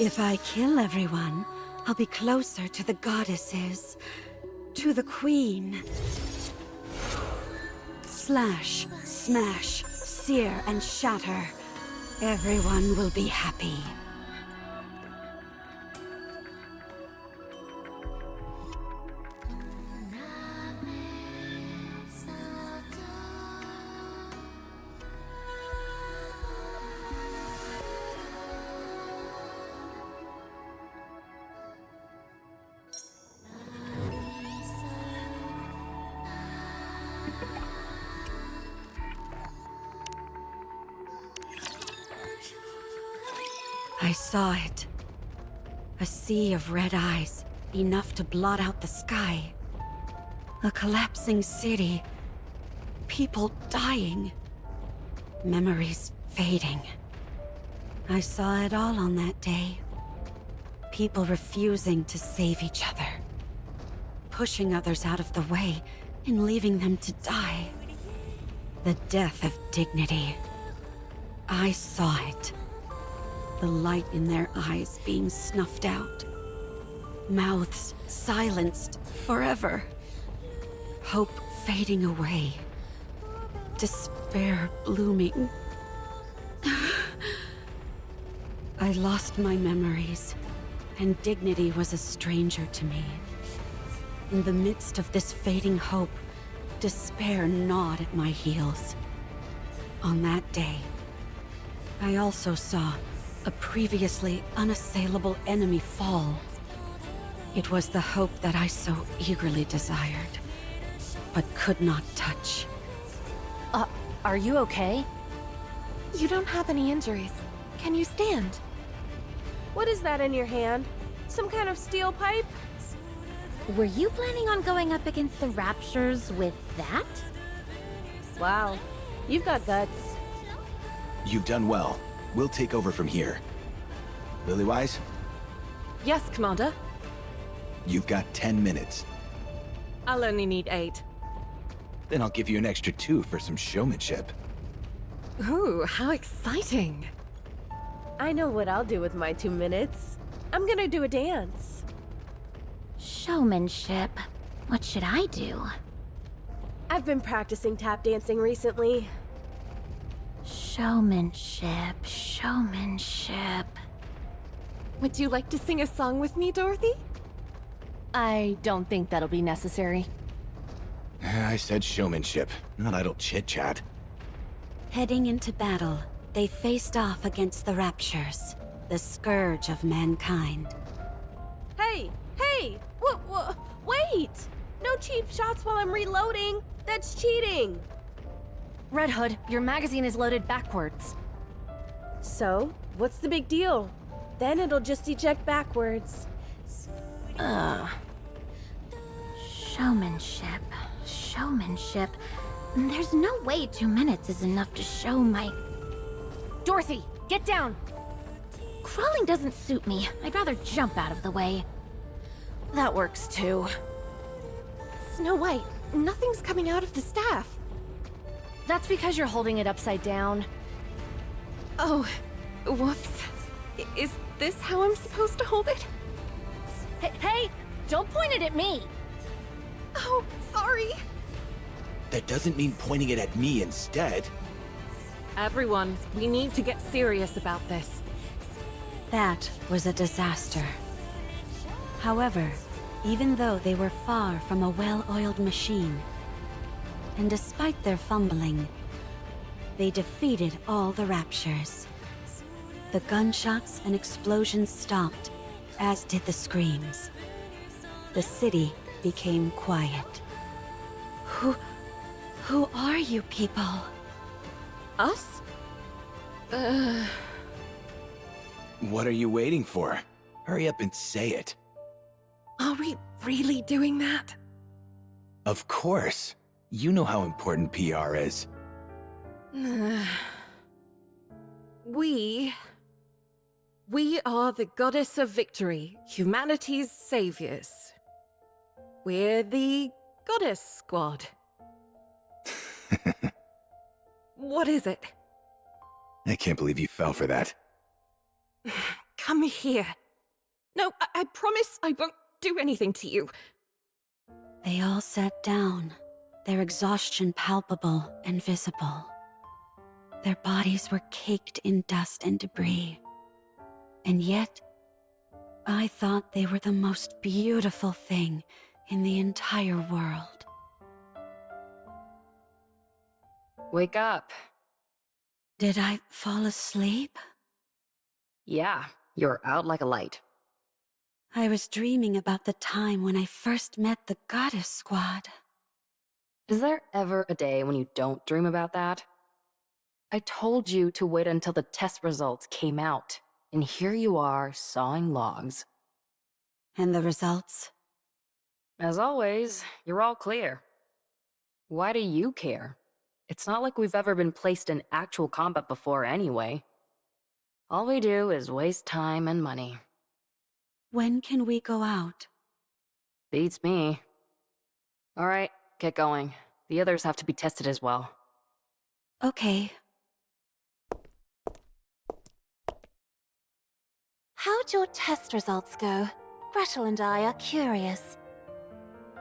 If I kill everyone, I'll be closer to the goddesses. To the queen. Slash, smash, sear and shatter. Everyone will be happy. I saw it. A sea of red eyes, enough to blot out the sky. A collapsing city. People dying. Memories fading. I saw it all on that day. People refusing to save each other. Pushing others out of the way and leaving them to die. The death of dignity. I saw it. The light in their eyes being snuffed out. Mouths silenced forever. Hope fading away. Despair blooming. I lost my memories, and dignity was a stranger to me. In the midst of this fading hope, despair gnawed at my heels. On that day, I also saw a previously unassailable enemy fall. It was the hope that I so eagerly desired, but could not touch. Are you okay? You don't have any injuries. Can you stand? What is that in your hand? Some kind of steel pipe? Were you planning on going up against the Raptures with that? Wow, you've got guts. You've done well. We'll take over from here. Lilywise, Yes, Commander. you've got 10 minutes. I'll only need 8. Then I'll give you an extra 2 for some showmanship. Ooh, how exciting! I know what I'll do with my 2 minutes. I'm gonna do a dance. Showmanship. What should I do? I've been practicing tap dancing recently. Showmanship, showmanship. Would you like to sing a song with me, Dorothy? I don't think that'll be necessary. I said showmanship, not idle chit-chat. Heading into battle, they faced off against the Raptures, the scourge of mankind. Hey! Hey! Wait! No cheap shots while I'm reloading! That's cheating! Red Hood, your magazine is loaded backwards. So, what's the big deal? Then it'll just eject backwards. Showmanship, showmanship. There's no way 2 minutes is enough to show my... Dorothy, get down! Crawling doesn't suit me. I'd rather jump out of the way. That works too. Snow White, nothing's coming out of the staff. That's because you're holding it upside down. Oh, whoops. Is this how I'm supposed to hold it? Hey, don't point it at me! Oh, sorry. That doesn't mean pointing it at me instead. Everyone, we need to get serious about this. That was a disaster. However, even though they were far from a well-oiled machine, and despite their fumbling, they defeated all the Raptures. The gunshots and explosions stopped, as did the screams. The city became quiet. Who are you people? Us? What are you waiting for? Hurry up and say it. Are we really doing that? Of course. You know how important PR is. We are the Goddess of Victory, humanity's saviors. We're the Goddess Squad. What is it? I can't believe you fell for that. Come here. No, I promise I won't do anything to you. They all sat down, their exhaustion palpable and visible. Their bodies were caked in dust and debris. And yet, I thought they were the most beautiful thing in the entire world. Wake up. Did I fall asleep? Yeah, you're out like a light. I was dreaming about the time when I first met the Goddess Squad. Is there ever a day when you don't dream about that? I told you to wait until the test results came out, and here you are sawing logs. And the results? As always, you're all clear. Why do you care? It's not like we've ever been placed in actual combat before anyway. All we do is waste time and money. When can we go out? Beats me. All right, get going. The others have to be tested as well. Okay. How'd your test results go? Gretel and I are curious.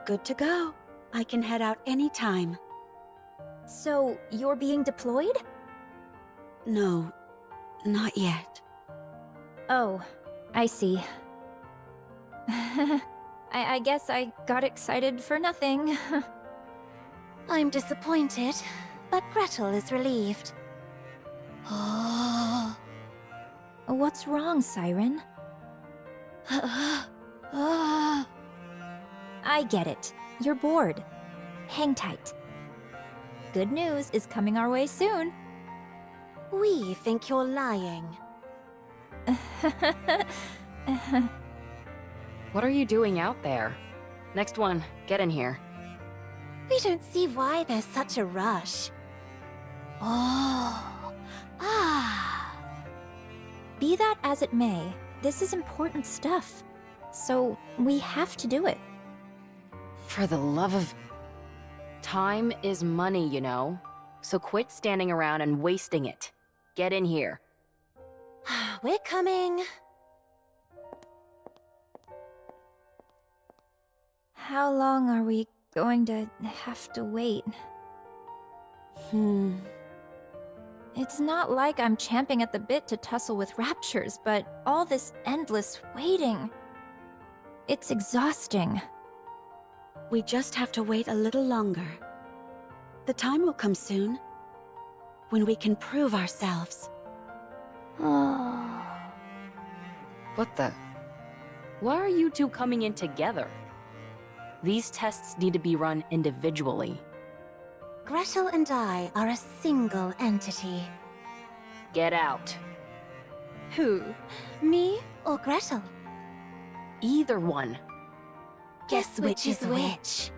Good to go. I can head out anytime. So, you're being deployed? No, not yet. Oh, I see. I guess I got excited for nothing. I'm disappointed, but Gretel is relieved. What's wrong, Siren? I get it. You're bored. Hang tight. Good news is coming our way soon. We think you're lying. What are you doing out there? Next one, get in here. We don't see why there's such a rush. Be that as it may, this is important stuff. So, we have to do it. For the love of... Time is money, you know? So quit standing around and wasting it. Get in here. We're coming. How long are we going to have to wait? It's not like I'm champing at the bit to tussle with raptures, but all this endless waiting... It's exhausting. We just have to wait a little longer. The time will come soon, when we can prove ourselves. What the... Why are you two coming in together? These tests need to be run individually. Gretel and I are a single entity. Get out. Who? Me or Gretel? Either one. Guess which is which.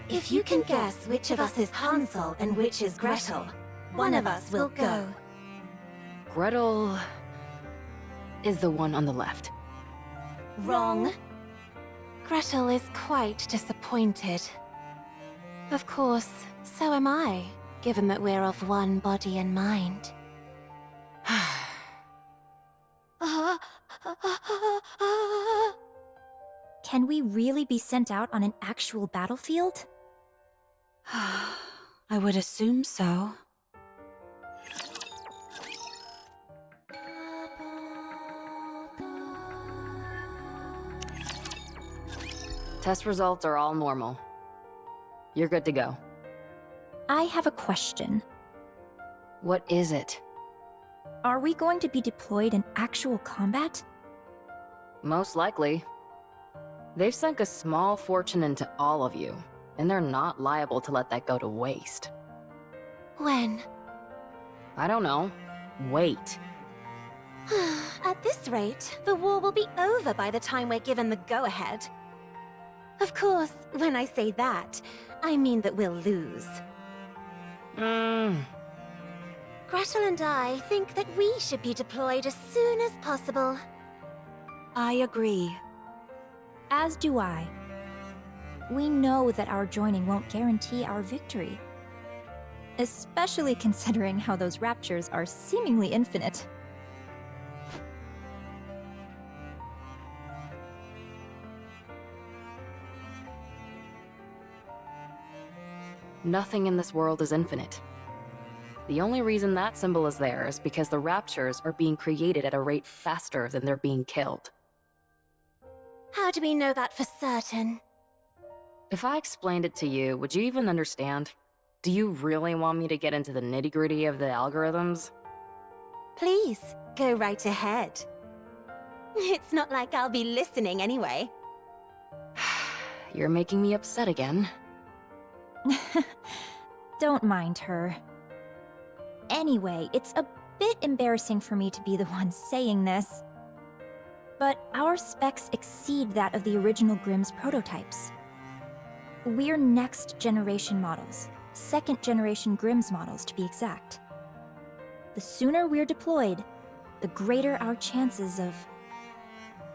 If you can guess which of us is Hansel and which is Gretel, one of us will go. Gretel... is the one on the left. Wrong. Gretel is quite disappointed. Of course, so am I, given that we're of one body and mind. Can we really be sent out on an actual battlefield? I would assume so. Test results are all normal. You're good to go. I have a question. What is it? Are we going to be deployed in actual combat? Most likely. They've sunk a small fortune into all of you, and they're not liable to let that go to waste. When? I don't know. Wait. At this rate, the war will be over by the time we're given the go-ahead. Of course, when I say that, I mean that we'll lose. Gretel and I think that we should be deployed as soon as possible. I agree. As do I. We know that our joining won't guarantee our victory. especially considering how those raptures are seemingly infinite. Nothing in this world is infinite. The only reason that symbol is there is because the raptures are being created at a rate faster than they're being killed. How do we know that for certain? If I explained it to you, would you even understand? Do you really want me to get into the nitty-gritty of the algorithms? Please, go right ahead. It's not like I'll be listening anyway. You're making me upset again. Don't mind her. Anyway, it's a bit embarrassing for me to be the one saying this, but our specs exceed that of the original Grimm's prototypes. We're next-generation models, second-generation Grimm's models to be exact. The sooner we're deployed, the greater our chances of...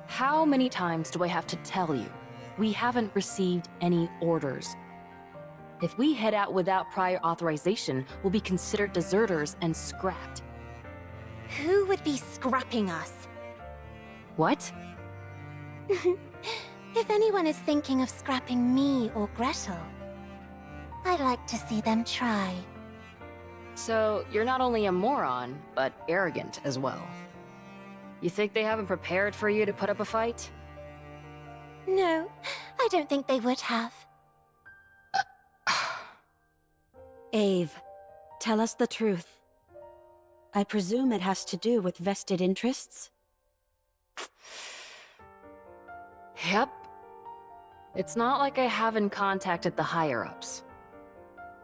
How many times do I have to tell you? We haven't received any orders. If we head out without prior authorization, we'll be considered deserters and scrapped. Who would be scrapping us? What? If anyone is thinking of scrapping me or Gretel, I'd like to see them try. So, you're not only a moron, but arrogant as well. You think they haven't prepared for you to put up a fight? No, I don't think they would have. Ave, tell us the truth. I presume it has to do with vested interests? Yep. It's not like I haven't contacted the higher-ups.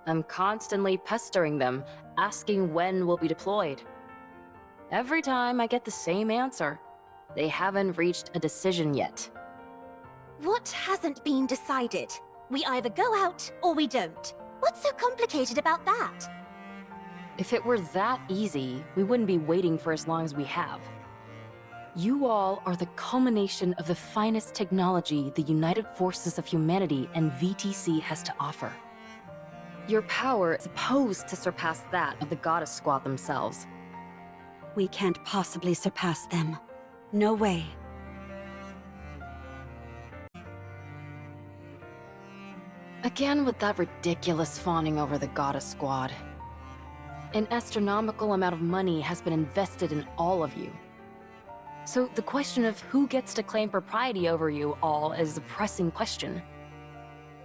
I'm constantly pestering them, asking when we'll be deployed. Every time I get the same answer. They haven't reached a decision yet. What hasn't been decided? We either go out or we don't. What's so complicated about that? If it were that easy, we wouldn't be waiting for as long as we have. You all are the culmination of the finest technology the United Forces of Humanity and VTC has to offer. Your power is supposed to surpass that of the Goddess Squad themselves. We can't possibly surpass them. No way. Again with that ridiculous fawning over the Goddess Squad. An astronomical amount of money has been invested in all of you. So the question of who gets to claim propriety over you all is a pressing question.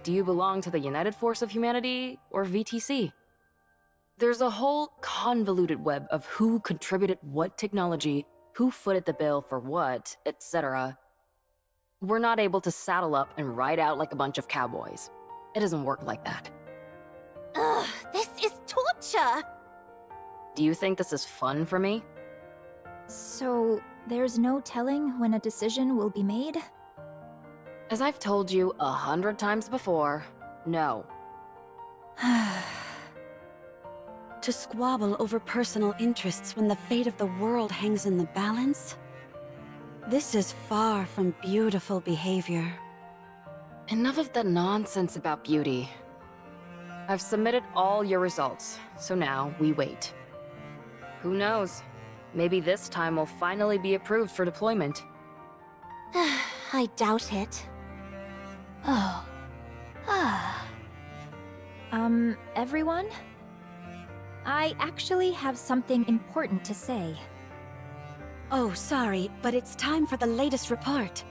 Do you belong to the United Force of Humanity or VTC? There's a whole convoluted web of who contributed what technology, who footed the bill for what, etc. We're not able to saddle up and ride out like a bunch of cowboys. It doesn't work like that. Ugh, this is torture! Do you think this is fun for me? So, there's no telling when a decision will be made? As I've told you 100 times before, no. To squabble over personal interests when the fate of the world hangs in the balance? This is far from beautiful behavior. Enough of the nonsense about beauty. I've submitted all your results, so now we wait. Who knows? Maybe this time we'll finally be approved for deployment. I doubt it. Oh. Everyone? I actually have something important to say. Oh, sorry, but it's time for the latest report.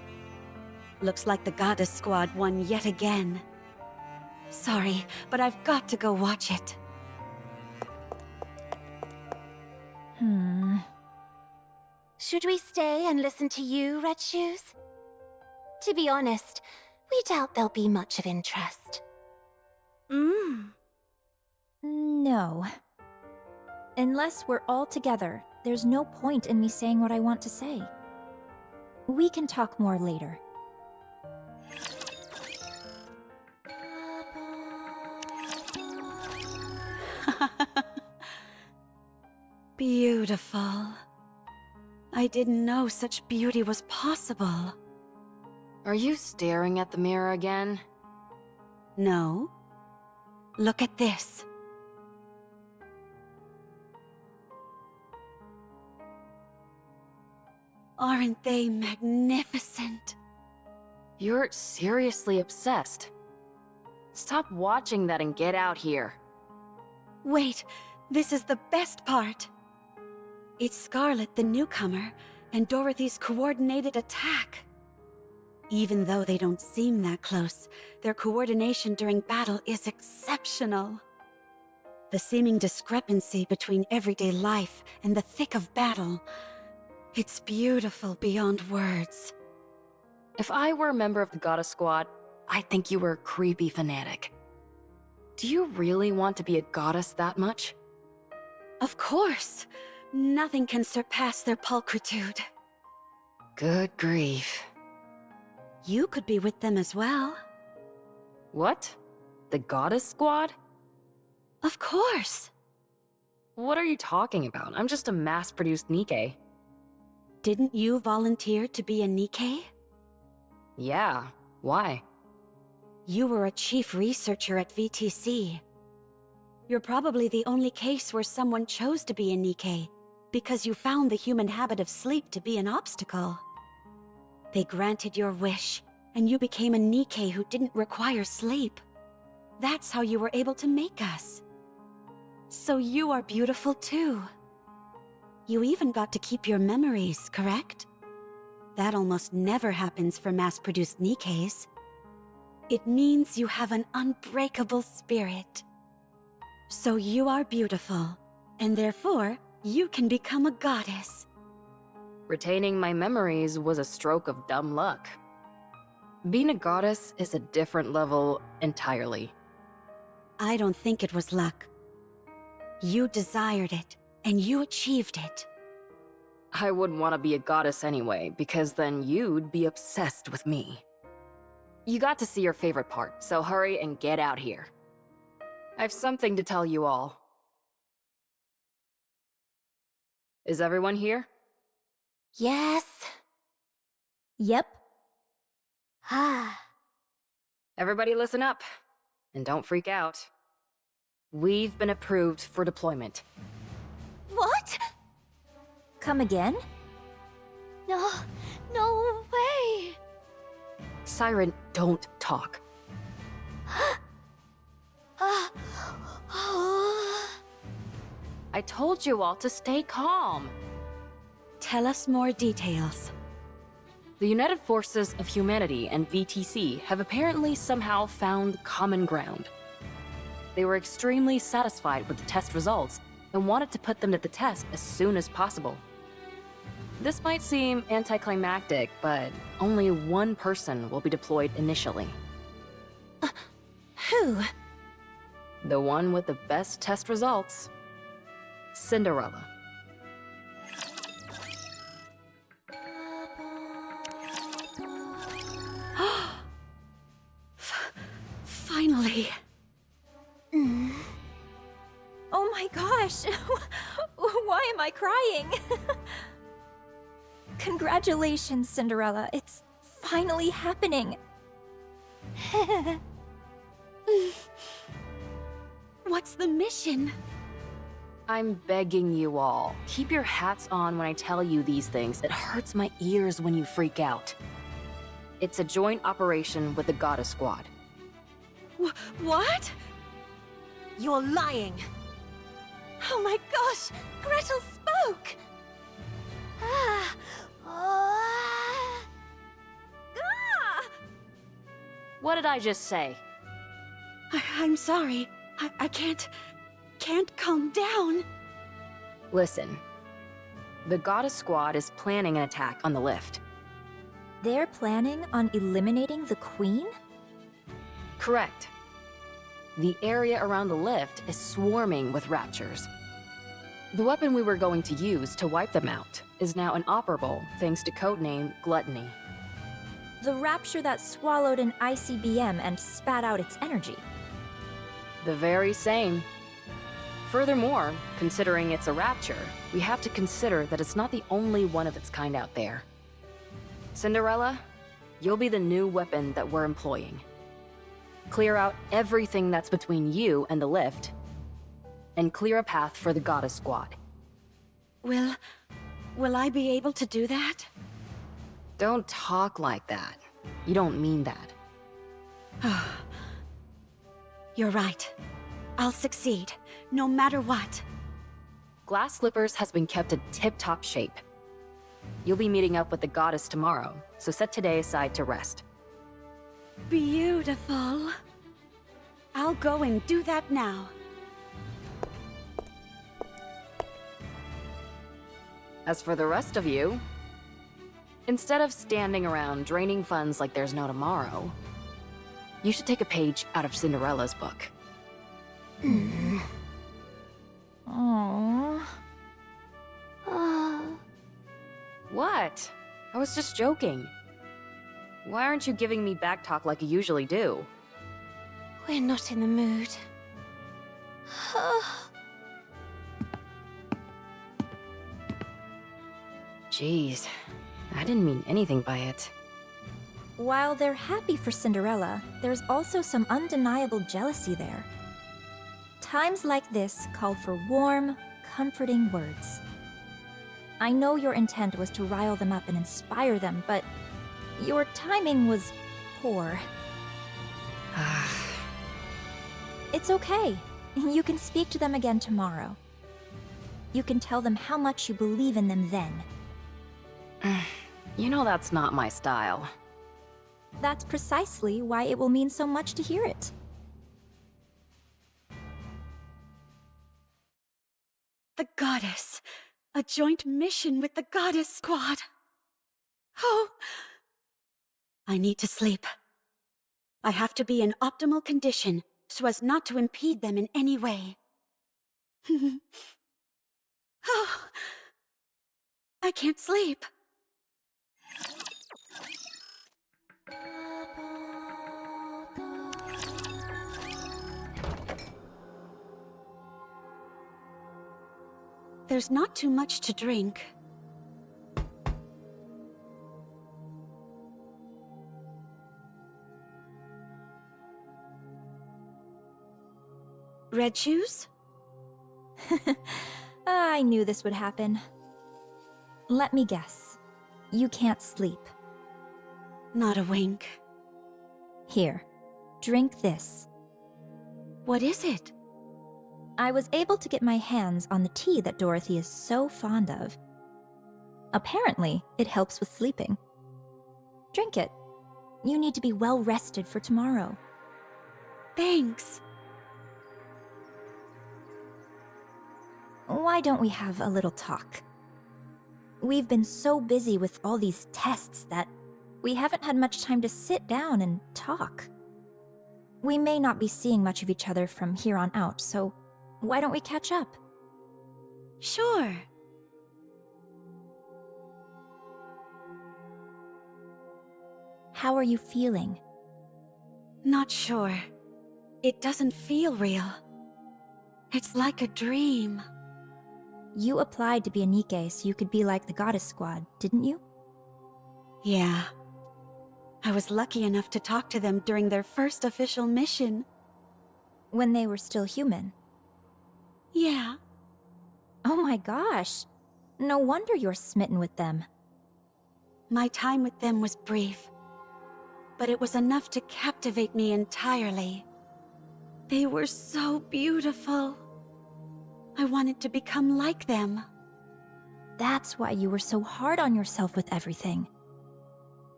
Looks like the Goddess Squad won yet again. Sorry, but I've got to go watch it. Should we stay and listen to you, Red Shoes? To be honest, we doubt there'll be much of interest. No. Unless we're all together, there's no point in me saying what I want to say. We can talk more later. Beautiful. I didn't know such beauty was possible. Are you staring at the mirror again? No. Look at this. Aren't they magnificent? You're seriously obsessed. Stop watching that and get out here. Wait, this is the best part. It's Scarlet, the newcomer, and Dorothy's coordinated attack. Even though they don't seem that close, their coordination during battle is exceptional. The seeming discrepancy between everyday life and the thick of battle, it's beautiful beyond words. If I were a member of the Goddess Squad, I'd think you were a creepy fanatic. Do you really want to be a goddess that much? Of course! Nothing can surpass their pulchritude. Good grief. You could be with them as well. What? The Goddess Squad? Of course! What are you talking about? I'm just a mass-produced NIKKE. Didn't you volunteer to be a NIKKE? Yeah, why? You were a chief researcher at VTC. You're probably the only case where someone chose to be a NIKKE, because you found the human habit of sleep to be an obstacle. They granted your wish, and you became a NIKKE who didn't require sleep. That's how you were able to make us. So you are beautiful too. You even got to keep your memories, correct? That almost never happens for mass-produced NIKKEs. It means you have an unbreakable spirit. So you are beautiful, and therefore, you can become a goddess. Retaining my memories was a stroke of dumb luck. Being a goddess is a different level entirely. I don't think it was luck. You desired it, and you achieved it. I wouldn't want to be a goddess anyway, because then you'd be obsessed with me. You got to see your favorite part, so hurry and get out here. I have something to tell you all. Is everyone here? Yes. Yep. Ah. Everybody listen up, and don't freak out. We've been approved for deployment. What? Come again? No, no way. Siren, don't talk. I told you all to stay calm. Tell us more details. The United Forces of Humanity and VTC have apparently somehow found common ground. They were extremely satisfied with the test results and wanted to put them to the test as soon as possible. This might seem anticlimactic, but only one person will be deployed initially. Who? The one with the best test results. Cinderella. Finally. Oh my gosh! Why am I crying? Congratulations, Cinderella. It's finally happening. What's the mission? I'm begging you all, keep your hats on when I tell you these things. It hurts my ears when you freak out. It's a joint operation with the Goddess Squad. What? You're lying. Oh my gosh! Gretel spoke! What did I just say? I'm sorry. I can't calm down. Listen. The Goddess Squad is planning an attack on the lift. They're planning on eliminating the Queen? Correct. The area around the lift is swarming with raptures. The weapon we were going to use to wipe them out is now inoperable thanks to codename Gluttony. The rapture that swallowed an ICBM and spat out its energy. The very same. Furthermore, considering it's a rapture, we have to consider that it's not the only one of its kind out there. Cinderella, you'll be the new weapon that we're employing. Clear out everything that's between you and the lift, and clear a path for the Goddess Squad. Will I be able to do that? Don't talk like that. You don't mean that. You're right. I'll succeed, no matter what. Glass Slippers has been kept in tip-top shape. You'll be meeting up with the goddess tomorrow, so set today aside to rest. Beautiful. I'll go and do that now. As for the rest of you, instead of standing around draining funds like there's no tomorrow, you should take a page out of Cinderella's book. Aww. What? I was just joking. Why aren't you giving me back talk like you usually do? We're not in the mood. Jeez, I didn't mean anything by it. While they're happy for Cinderella, there's also some undeniable jealousy there. Times like this call for warm, comforting words. I know your intent was to rile them up and inspire them, but your timing was poor. It's okay. You can speak to them again tomorrow. You can tell them how much you believe in them then. You know that's not my style. That's precisely why it will mean so much to hear it. The goddess. A joint mission with the goddess squad. Oh. I need to sleep. I have to be in optimal condition so as not to impede them in any way. Oh. I can't sleep. There's not too much to drink. Red shoes? I knew this would happen. Let me guess. You can't sleep. Not a wink. Here, drink this. What is it? I was able to get my hands on the tea that Dorothy is so fond of. Apparently, it helps with sleeping. Drink it. You need to be well rested for tomorrow. Thanks. Why don't we have a little talk? We've been so busy with all these tests that we haven't had much time to sit down and talk. We may not be seeing much of each other from here on out, so why don't we catch up? Sure. How are you feeling? Not sure. It doesn't feel real. It's like a dream. You applied to be a NIKKE so you could be like the Goddess Squad, didn't you? Yeah. I was lucky enough to talk to them during their first official mission. When they were still human. Yeah. Oh my gosh. No wonder you're smitten with them. My time with them was brief, but it was enough to captivate me entirely. They were so beautiful. I wanted to become like them. That's why you were so hard on yourself with everything.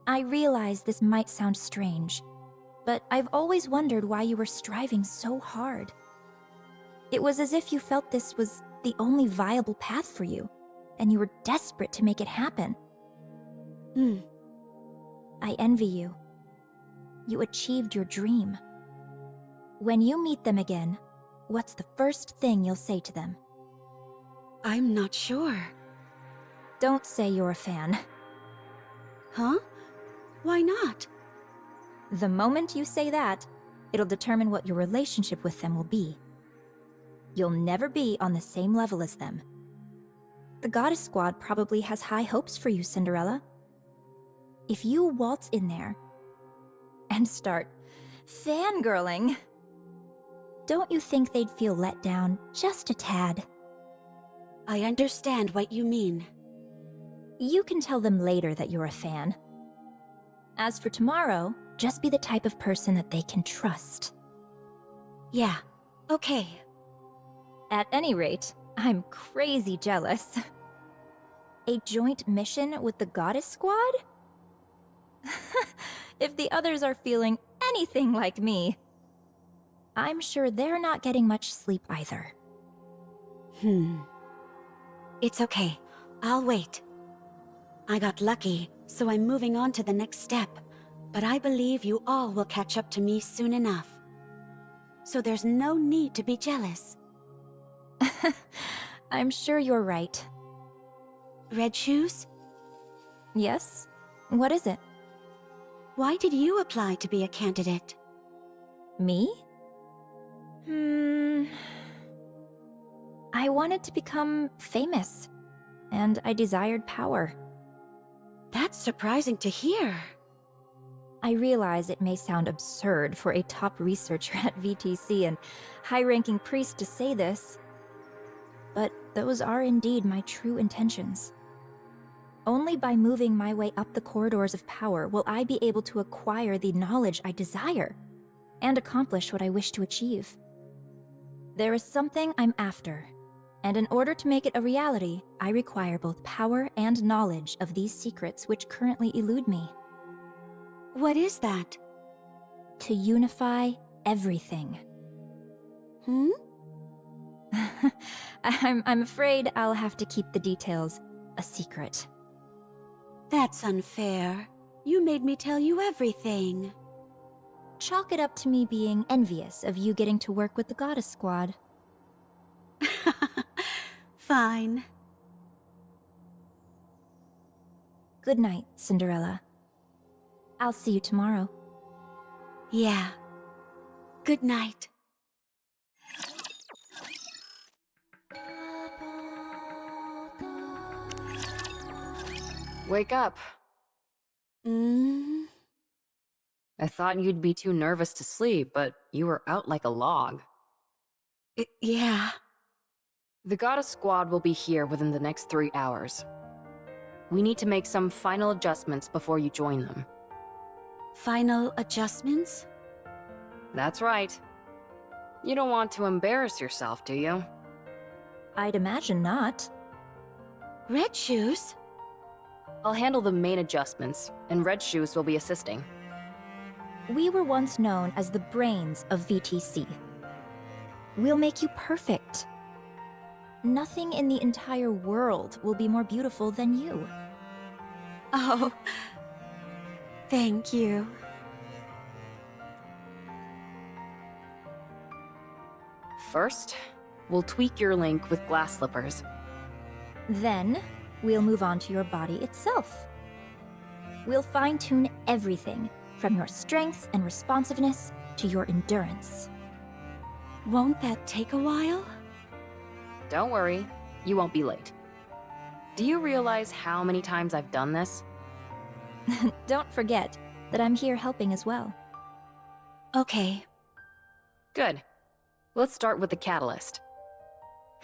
I realize this might sound strange, but I've always wondered why you were striving so hard. It was as if you felt this was the only viable path for you, and you were desperate to make it happen. I envy you. You achieved your dream. When you meet them again, what's the first thing you'll say to them? I'm not sure. Don't say you're a fan. Huh? Why not? The moment you say that, it'll determine what your relationship with them will be. You'll never be on the same level as them. The Goddess Squad probably has high hopes for you, Cinderella. If you waltz in there and start fangirling, don't you think they'd feel let down just a tad? I understand what you mean. You can tell them later that you're a fan, As for tomorrow, just be the type of person that they can trust. Yeah, okay. At any rate, I'm crazy jealous. A joint mission with the Goddess Squad? If the others are feeling anything like me, I'm sure they're not getting much sleep either. It's okay. I'll wait. I got lucky, so I'm moving on to the next step. But I believe you all will catch up to me soon enough. So there's no need to be jealous. I'm sure you're right. Red Shoes? Yes? What is it? Why did you apply to be a candidate? Me? I wanted to become famous, and I desired power. That's surprising to hear. I realize it may sound absurd for a top researcher at VTC and high-ranking priest to say this, but those are indeed my true intentions. Only by moving my way up the corridors of power will I be able to acquire the knowledge I desire and accomplish what I wish to achieve. There is something I'm after, and in order to make it a reality, I require both power and knowledge of these secrets which currently elude me. What is that? To unify everything. I'm afraid I'll have to keep the details a secret. That's unfair. You made me tell you everything. Chalk it up to me being envious of you getting to work with the Goddess Squad. Fine. Good night, Cinderella. I'll see you tomorrow. Yeah. Good night. Wake up. I thought you'd be too nervous to sleep, but you were out like a log. Yeah. The Goddess Squad will be here within the next 3 hours. We need to make some final adjustments before you join them. Final adjustments? That's right. You don't want to embarrass yourself, do you? I'd imagine not. Red Shoes? I'll handle the main adjustments, and Red Shoes will be assisting. We were once known as the brains of VTC. We'll make you perfect. Nothing in the entire world will be more beautiful than you. Oh. Thank you. First, we'll tweak your link with glass slippers. Then, we'll move on to your body itself. We'll fine-tune everything, from your strength and responsiveness to your endurance. Won't that take a while? Don't worry, you won't be late. Do you realize how many times I've done this? Don't forget that I'm here helping as well. Okay. Good. Let's start with the catalyst.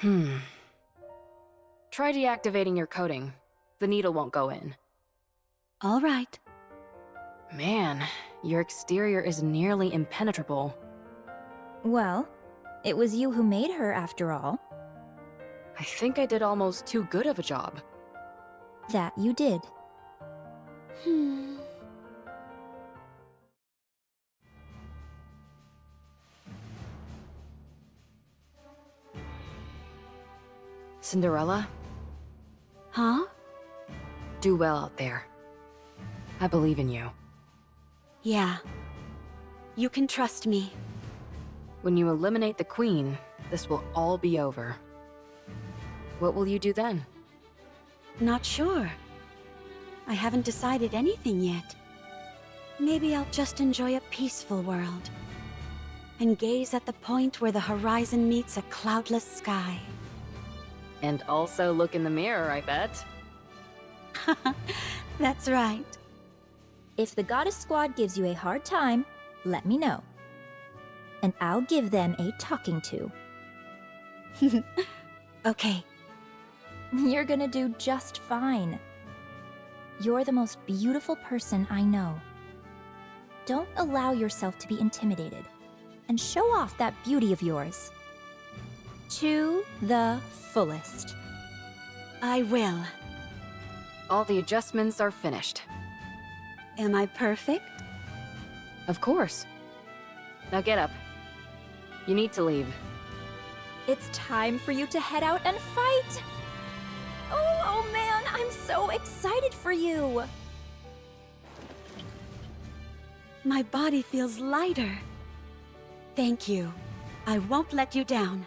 Try deactivating your coating. The needle won't go in. All right. Man, your exterior is nearly impenetrable. Well, it was you who made her after all. I think I did almost too good of a job. That you did. Cinderella, Huh? do well out there. I believe in you. Yeah. You can trust me. When you eliminate the Queen, this will all be over. What will you do then? Not sure. I haven't decided anything yet. Maybe I'll just enjoy a peaceful world. And gaze at the point where the horizon meets a cloudless sky. And also look in the mirror, I bet. That's right. If the Goddess Squad gives you a hard time, let me know. And I'll give them a talking to. Okay. You're gonna do just fine. You're the most beautiful person I know, don't allow yourself to be intimidated, and show off that beauty of yours. To the fullest. I will. All the adjustments are finished. Am I perfect? Of course. Now get up. You need to leave. It's time for you to head out and fight! Oh man, I'm so excited for you! My body feels lighter. Thank you. I won't let you down.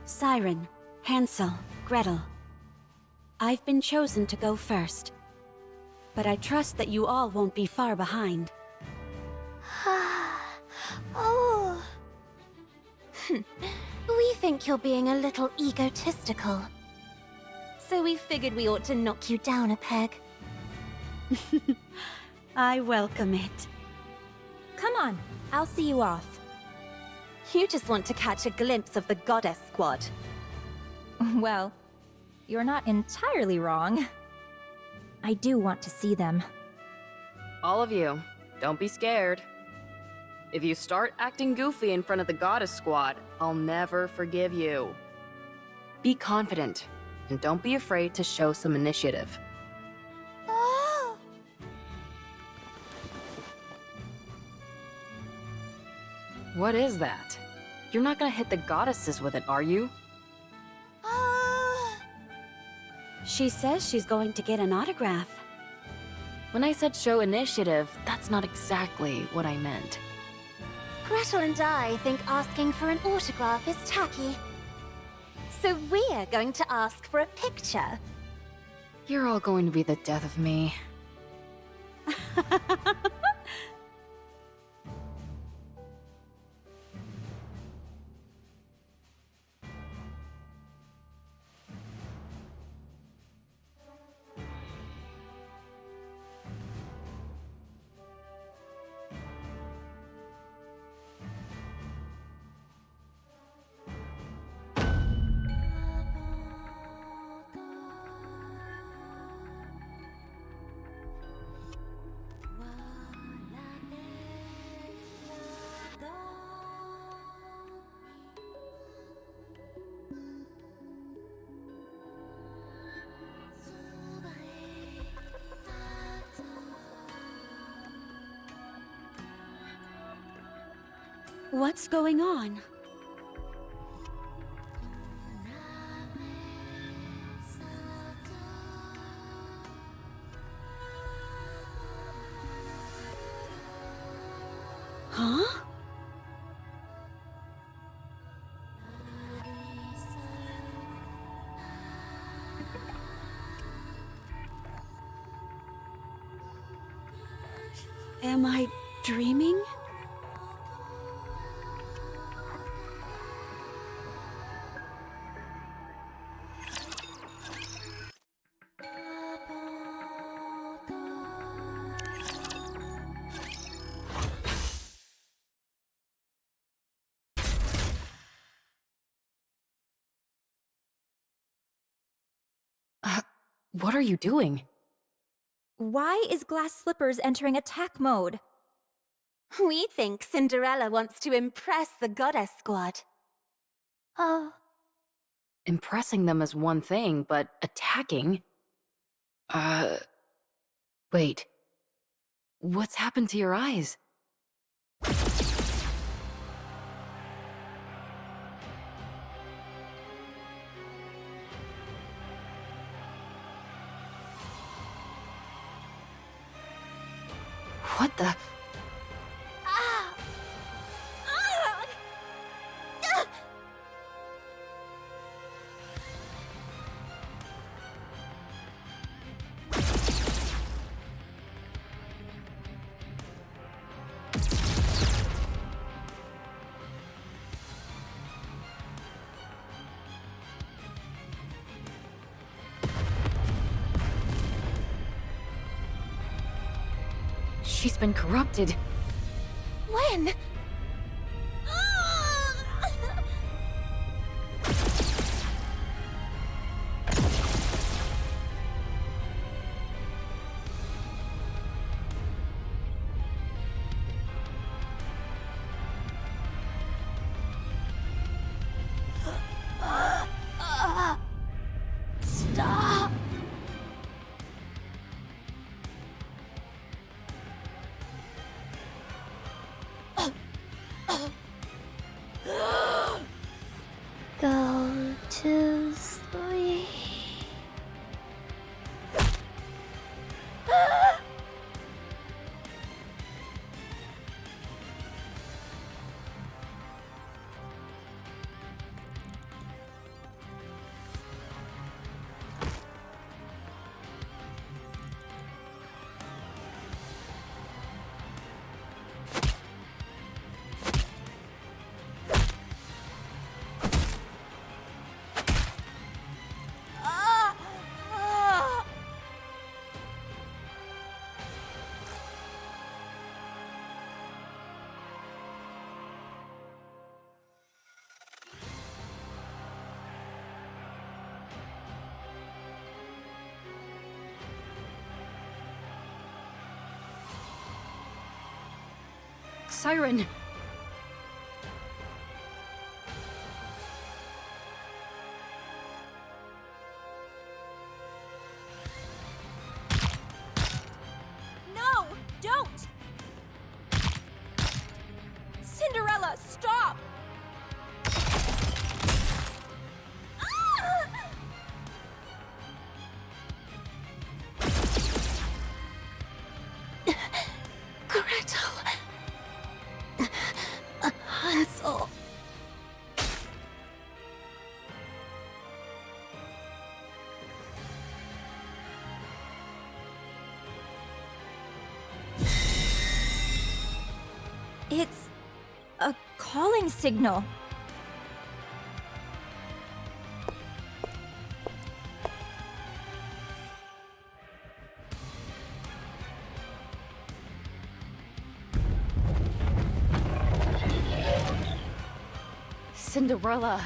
Siren, Hansel, Gretel. I've been chosen to go first. But I trust that you all won't be far behind. Oh. We think you're being a little egotistical. So we figured we ought to knock you down a peg. I welcome it. Come on, I'll see you off. You just want to catch a glimpse of the Goddess Squad. Well, you're not entirely wrong. I do want to see them. All of you, don't be scared. If you start acting goofy in front of the Goddess Squad, I'll never forgive you. Be confident, and don't be afraid to show some initiative. Oh! What is that? You're not gonna hit the goddesses with it, are you? She says she's going to get an autograph. When I said show initiative, that's not exactly what I meant. Gretel and I think asking for an autograph is tacky. So we're going to ask for a picture. You're all going to be the death of me. What's going on? Huh? Am I dreaming? What are you doing? Why is Glass Slippers entering attack mode? We think Cinderella wants to impress the Goddess Squad. Oh. Impressing them is one thing, but attacking? Wait. What's happened to your eyes? What the? She's been corrupted. again! Stop! Go to sleep. Siren! No! Don't! Cinderella, stop! Gretel. Hansel. It's a calling signal. Cinderella.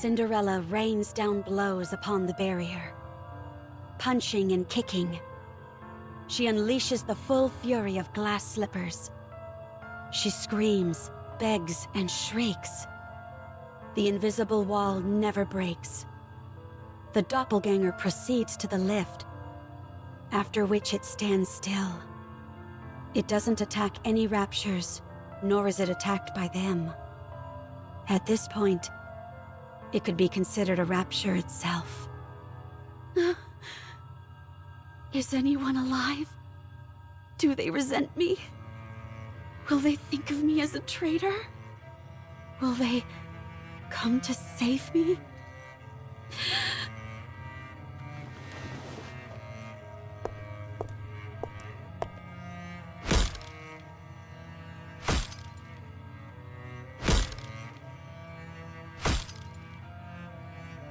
Cinderella rains down blows upon the barrier, punching and kicking. She unleashes the full fury of glass slippers. She screams, begs, and shrieks. The invisible wall never breaks. The doppelganger proceeds to the lift, after which it stands still. It doesn't attack any raptures, nor is it attacked by them. At this point, it could be considered a rapture itself. Is anyone alive? Do they resent me? Will they think of me as a traitor? Will they come to save me?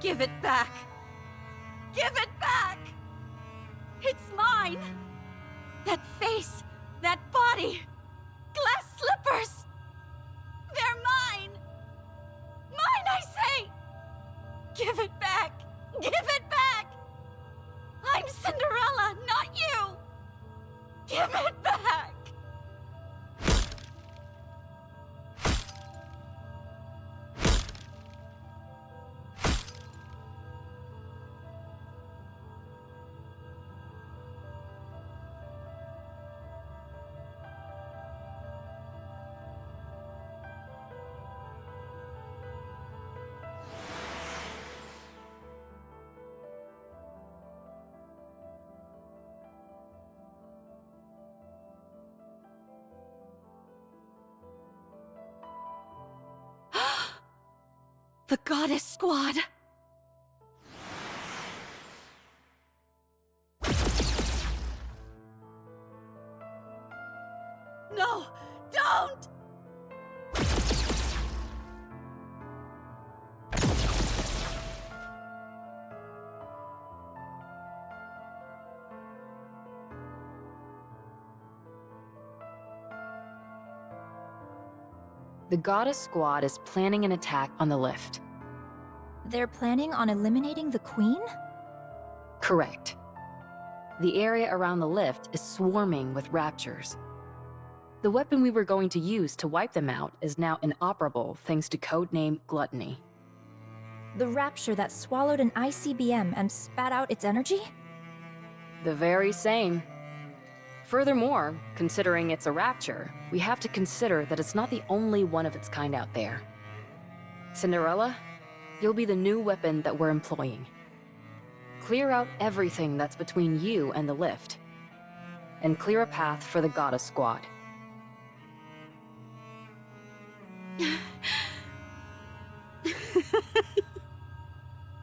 Give it back! Give it back! It's mine! That face, that body, glass slippers! They're mine! Mine, I say! Give it back! Give it back! I'm Cinderella, not you! Give it back! The Goddess Squad! No! Don't! The Goddess Squad is planning an attack on the lift. They're planning on eliminating the Queen? Correct. The area around the lift is swarming with raptures. The weapon we were going to use to wipe them out is now inoperable thanks to codename Gluttony. The rapture that swallowed an ICBM and spat out its energy? The very same. Furthermore, considering it's a rapture, we have to consider that it's not the only one of its kind out there. Cinderella, you'll be the new weapon that we're employing. Clear out everything that's between you and the lift, and clear a path for the Goddess Squad.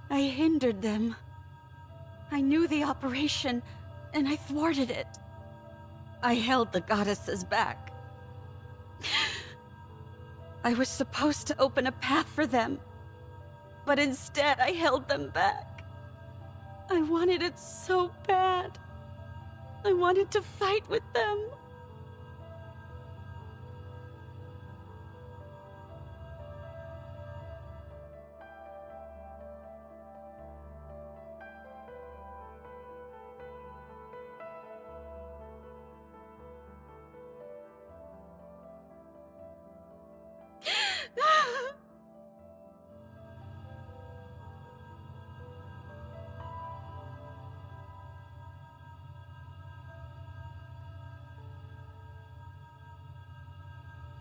I hindered them. I knew the operation, and I thwarted it. I held the goddesses back. I was supposed to open a path for them, but instead I held them back. I wanted it so bad. I wanted to fight with them.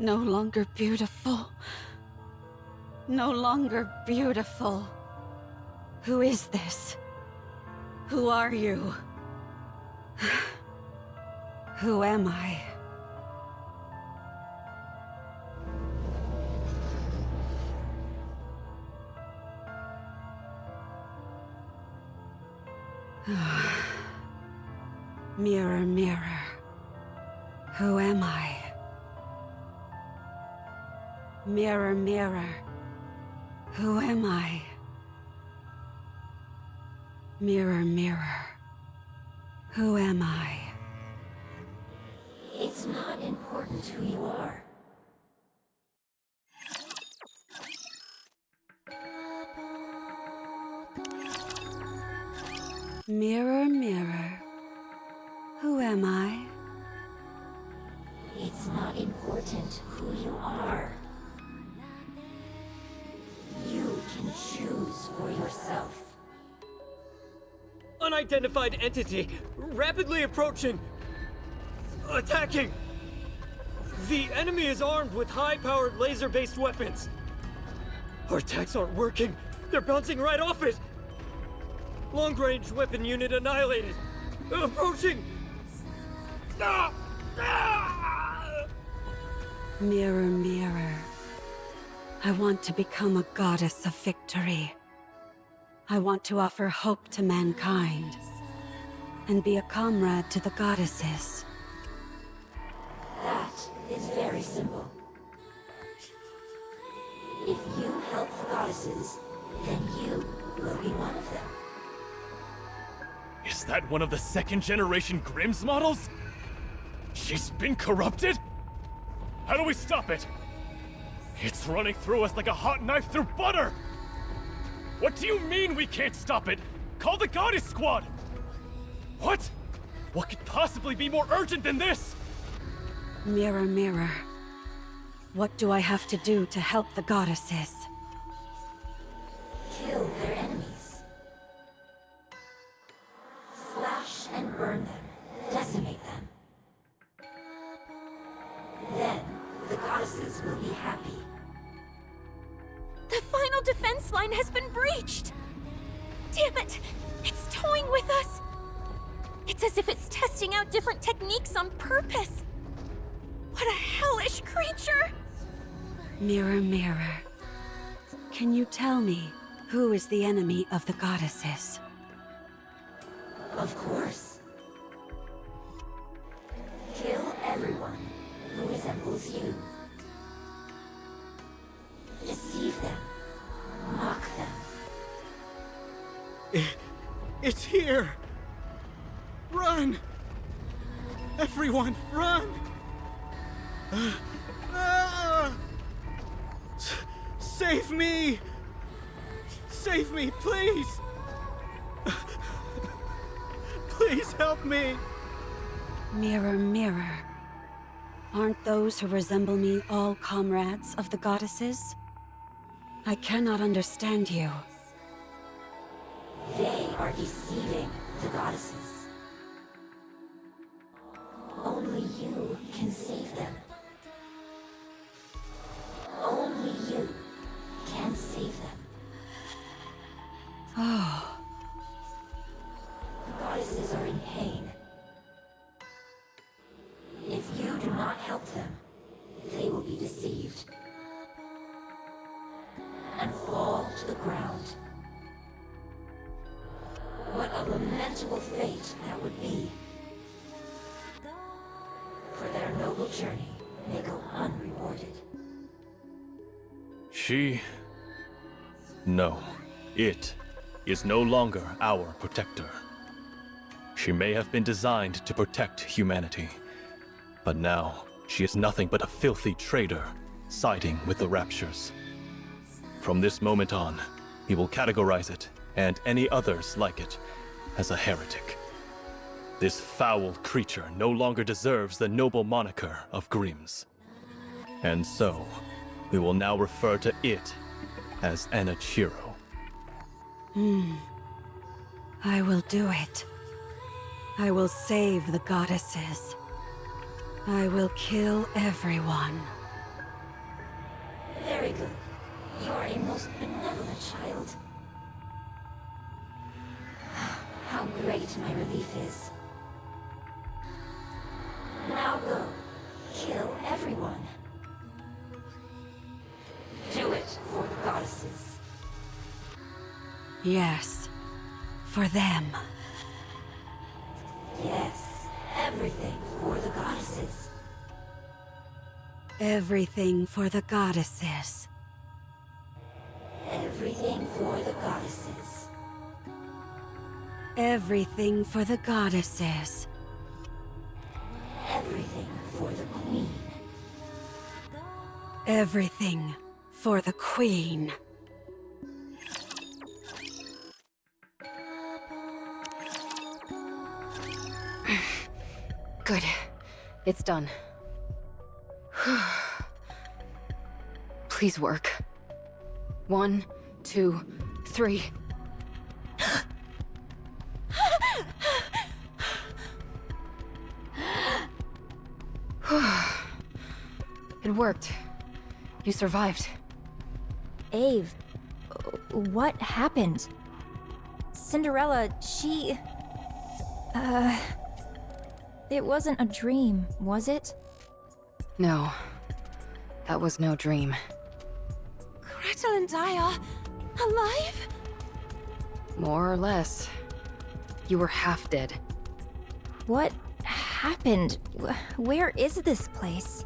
No longer beautiful. No longer beautiful. Who is this? Who are you? Who am I? Mirror, mirror. Who am I? Mirror, mirror. Who am I? Mirror, mirror. Who am I? It's not important who you are. Mirror, mirror. Who am I? It's not important who you are. You can choose for yourself. Unidentified entity, rapidly approaching. Attacking! The enemy is armed with high-powered laser-based weapons. Our attacks aren't working. They're bouncing right off it. Long-range weapon unit annihilated. Approaching! Ah! Ah! Mirror, mirror. I want to become a goddess of victory. I want to offer hope to mankind and be a comrade to the goddesses. That is very simple. If you help the goddesses, then you will be one of them. Is that one of the second-generation Grimm's models? She's been corrupted? How do we stop it? It's running through us like a hot knife through butter! What do you mean we can't stop it? Call the Goddess Squad! What? What could possibly be more urgent than this? Mirror, mirror. What do I have to do to help the goddesses? Kill their enemies. Slash and burn them. Decimate them. Then, the goddesses will be happy. The final defense line has been breached! Damn it! It's toying with us! It's as if it's testing out different techniques on purpose! What a hellish creature! Mirror, mirror. Can you tell me who is the enemy of the goddesses? Of course. Kill everyone who chose you. Deceive them. Mock them. It's here! Run! Everyone, run! Save me! Save me, please! Please help me! Mirror, mirror. Aren't those who resemble me all comrades of the goddesses? I cannot understand you. They are deceiving the goddesses. Only you can save them. Only you can save them. Oh, The goddesses are in pain. If you do not help them, they will be deceived and fall to the ground. What a lamentable fate that would be. For their noble journey may go unrewarded. No. It is no longer our protector. She may have been designed to protect humanity, but now she is nothing but a filthy traitor, siding with the Raptures. From this moment on, we will categorize it, and any others like it, as a heretic. This foul creature no longer deserves the noble moniker of Grimm's. And so, we will now refer to it as Enichiro. I will do it. I will save the goddesses. I will kill everyone. Very good. You are a most benevolent child. How great my relief is. Now go. Kill everyone. Do it for the goddesses. Yes, for them. Yes, everything for the goddesses. Everything for the goddesses. Everything for the goddesses. Everything for the goddesses. Everything for the queen. Everything for the queen. Good. It's done. Please work. 1, 2, 3. It worked. You survived. Ave, what happened? Cinderella, she... It wasn't a dream, was it? No. That was no dream. Gretel and I are alive? More or less. You were half dead. What happened? Where is this place?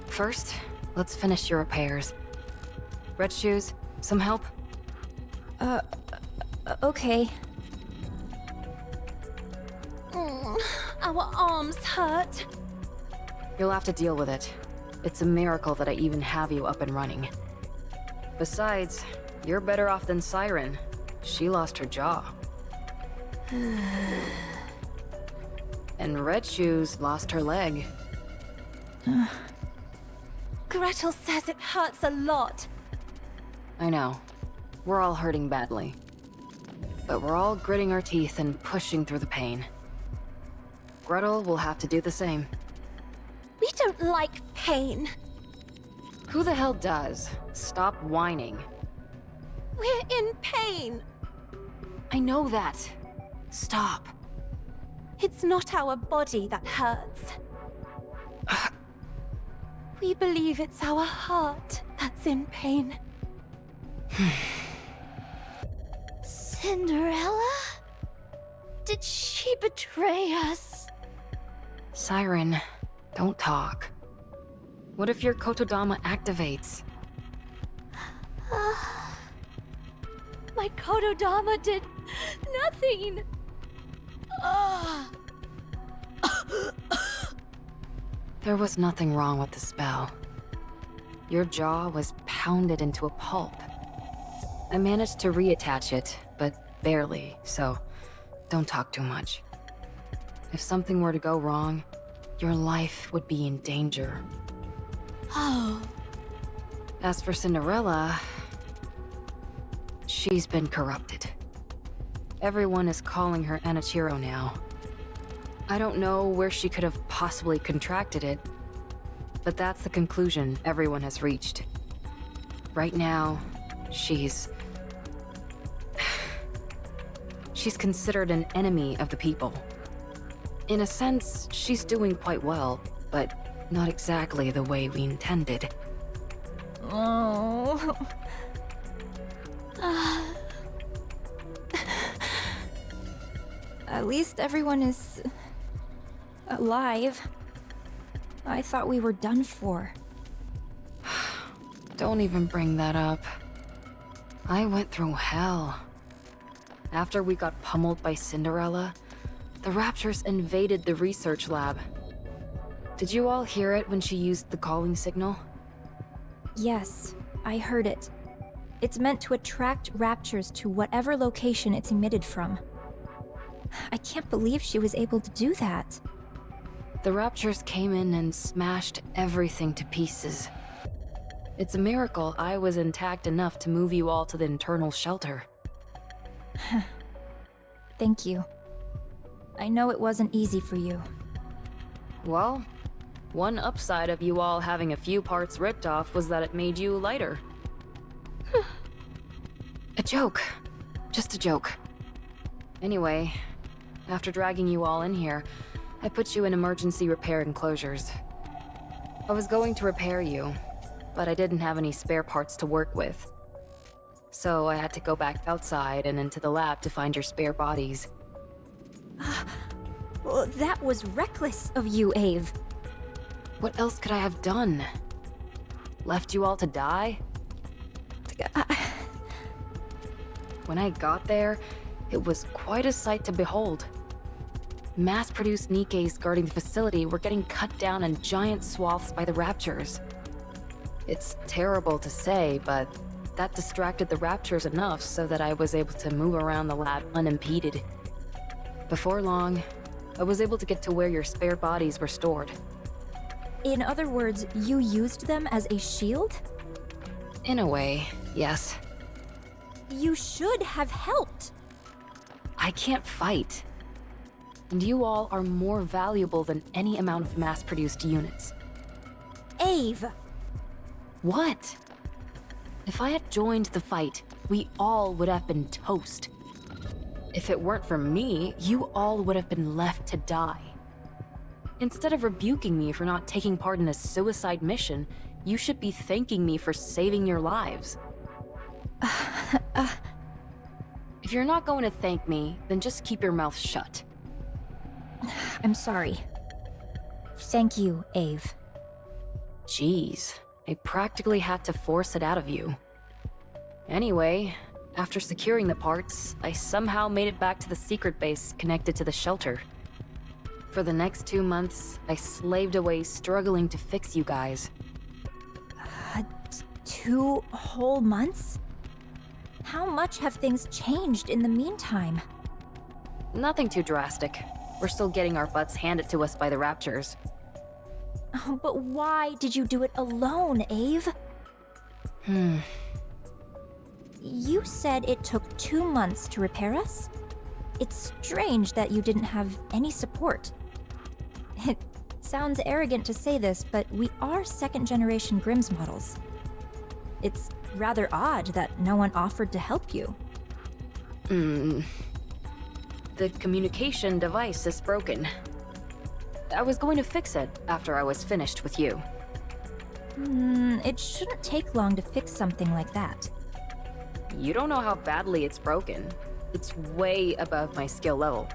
First, let's finish your repairs. Red shoes, some help? Okay. Our arms hurt. You'll have to deal with it. It's a miracle that I even have you up and running. Besides, you're better off than Siren. She lost her jaw. And Red Shoes lost her leg. Gretel says it hurts a lot. I know. We're all hurting badly. But we're all gritting our teeth and pushing through the pain. Gretel will have to do the same. We don't like pain. Who the hell does? Stop whining. We're in pain. I know that. Stop. It's not our body that hurts. We believe it's our heart that's in pain. Cinderella? Did she betray us? Siren, don't talk. What if your Kotodama activates? My Kotodama did nothing! There was nothing wrong with the spell. Your jaw was pounded into a pulp. I managed to reattach it, but barely, so don't talk too much. If something were to go wrong, your life would be in danger. Oh. As for Cinderella, she's been corrupted. Everyone is calling her Anichiro now. I don't know where she could have possibly contracted it, but that's the conclusion everyone has reached. Right now, she's considered an enemy of the people. In a sense, she's doing quite well, but not exactly the way we intended. Oh. At least everyone is alive. I thought we were done for. Don't even bring that up. I went through hell. After we got pummeled by Cinderella, the Raptures invaded the research lab. Did you all hear it when she used the calling signal? Yes, I heard it. It's meant to attract raptures to whatever location it's emitted from. I can't believe she was able to do that. The Raptures came in and smashed everything to pieces. It's a miracle I was intact enough to move you all to the internal shelter. Thank you. I know it wasn't easy for you. Well, one upside of you all having a few parts ripped off was that it made you lighter. A joke. Just a joke. Anyway, after dragging you all in here, I put you in emergency repair enclosures. I was going to repair you, but I didn't have any spare parts to work with. So I had to go back outside and into the lab to find your spare bodies. Well, that was reckless of you, Ave. What else could I have done? Left you all to die? When I got there, it was quite a sight to behold. Mass-produced NIKKEs guarding the facility were getting cut down in giant swaths by the Raptures. It's terrible to say, but that distracted the Raptures enough so that I was able to move around the lab unimpeded. Before long, I was able to get to where your spare bodies were stored. In other words, you used them as a shield? In a way, yes. You should have helped. I can't fight. And you all are more valuable than any amount of mass-produced units. Ave! What? If I had joined the fight, we all would have been toast. If it weren't for me, you all would have been left to die. Instead of rebuking me for not taking part in a suicide mission, you should be thanking me for saving your lives. If you're not going to thank me, then just keep your mouth shut. I'm sorry. Thank you, Ave. Jeez, I practically had to force it out of you. Anyway, after securing the parts, I somehow made it back to the secret base connected to the shelter. For the next 2 months, I slaved away struggling to fix you guys. 2 whole months? How much have things changed in the meantime? Nothing too drastic. We're still getting our butts handed to us by the Raptures. Oh, but why did you do it alone, Ave? You said it took 2 months to repair us? It's strange that you didn't have any support. It sounds arrogant to say this, but we are second-generation Grimm's models. It's rather odd that no one offered to help you. The communication device is broken. I was going to fix it after I was finished with you. It shouldn't take long to fix something like that. You don't know how badly it's broken. It's way above my skill level.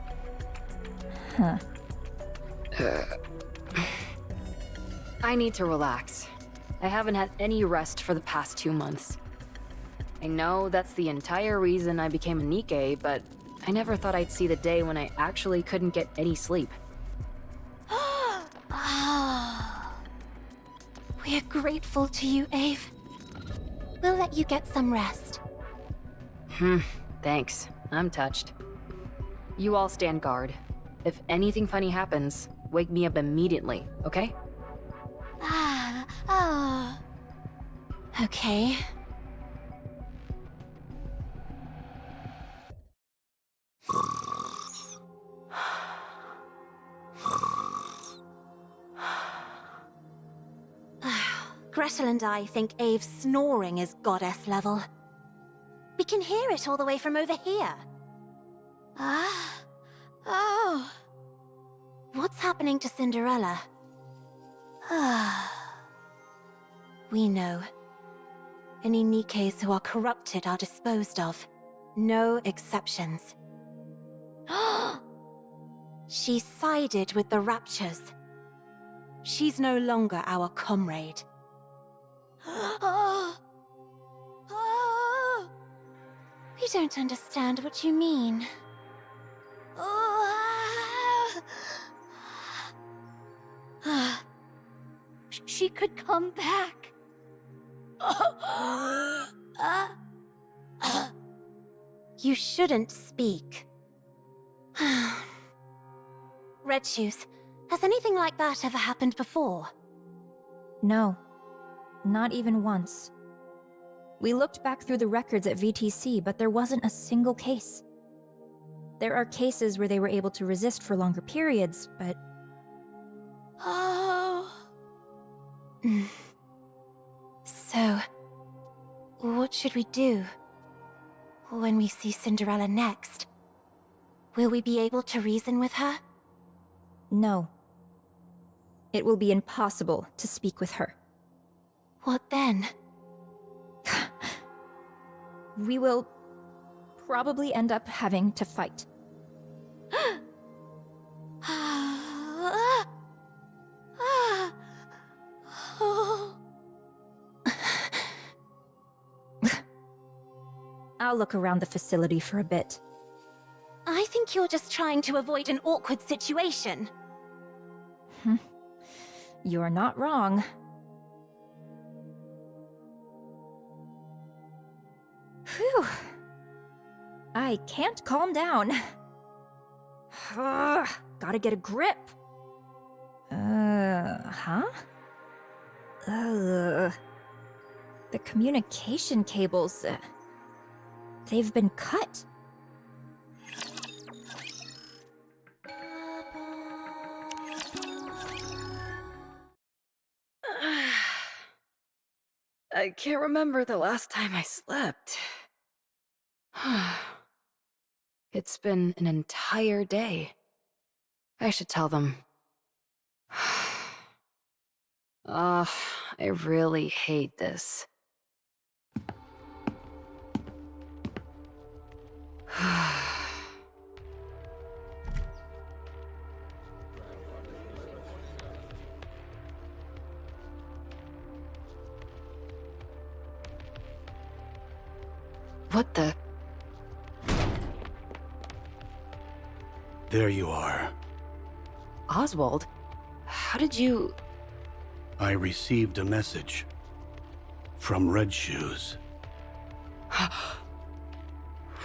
Huh. I need to relax. I haven't had any rest for the past 2 months. I know that's the entire reason I became a NIKKE, but I never thought I'd see the day when I actually couldn't get any sleep. We're grateful to you, Ave. We'll let you get some rest. Thanks. I'm touched. You all stand guard. If anything funny happens, wake me up immediately, okay? Okay. Gretel and I think Ave's snoring is goddess level. We can hear it all the way from over here. What's happening to Cinderella? We know. Any NIKKEs who are corrupted are disposed of. No exceptions. She sided with the Raptures. She's no longer our comrade. We don't understand what you mean. She could come back. You shouldn't speak. Red Shoes, has anything like that ever happened before? No. Not even once. We looked back through the records at VTC, but there wasn't a single case. There are cases where they were able to resist for longer periods, but... So, what should we do? When we see Cinderella next, will we be able to reason with her? No. It will be impossible to speak with her. What then? We will probably end up having to fight. I'll look around the facility for a bit. I think you're just trying to avoid an awkward situation. You're not wrong. Phew. I can't calm down. Gotta get a grip. Huh? The communication cables, they've been cut. I can't remember the last time I slept. It's been an entire day. I should tell them. Ugh, I really hate this. What the? There you are. Oswald? How did you... I received a message. From Red Shoes.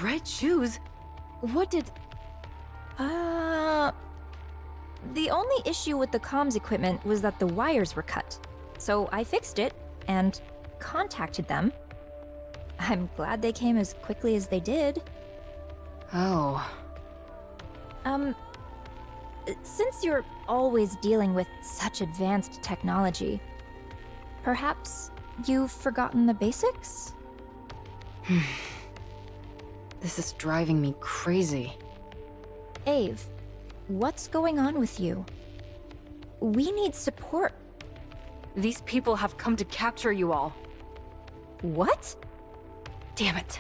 Red Shoes? What did... The only issue with the comms equipment was that the wires were cut. So I fixed it, and contacted them. I'm glad they came as quickly as they did. Oh. Since you're always dealing with such advanced technology, perhaps you've forgotten the basics? This is driving me crazy. Ave, what's going on with you? We need support. These people have come to capture you all. What? Damn it.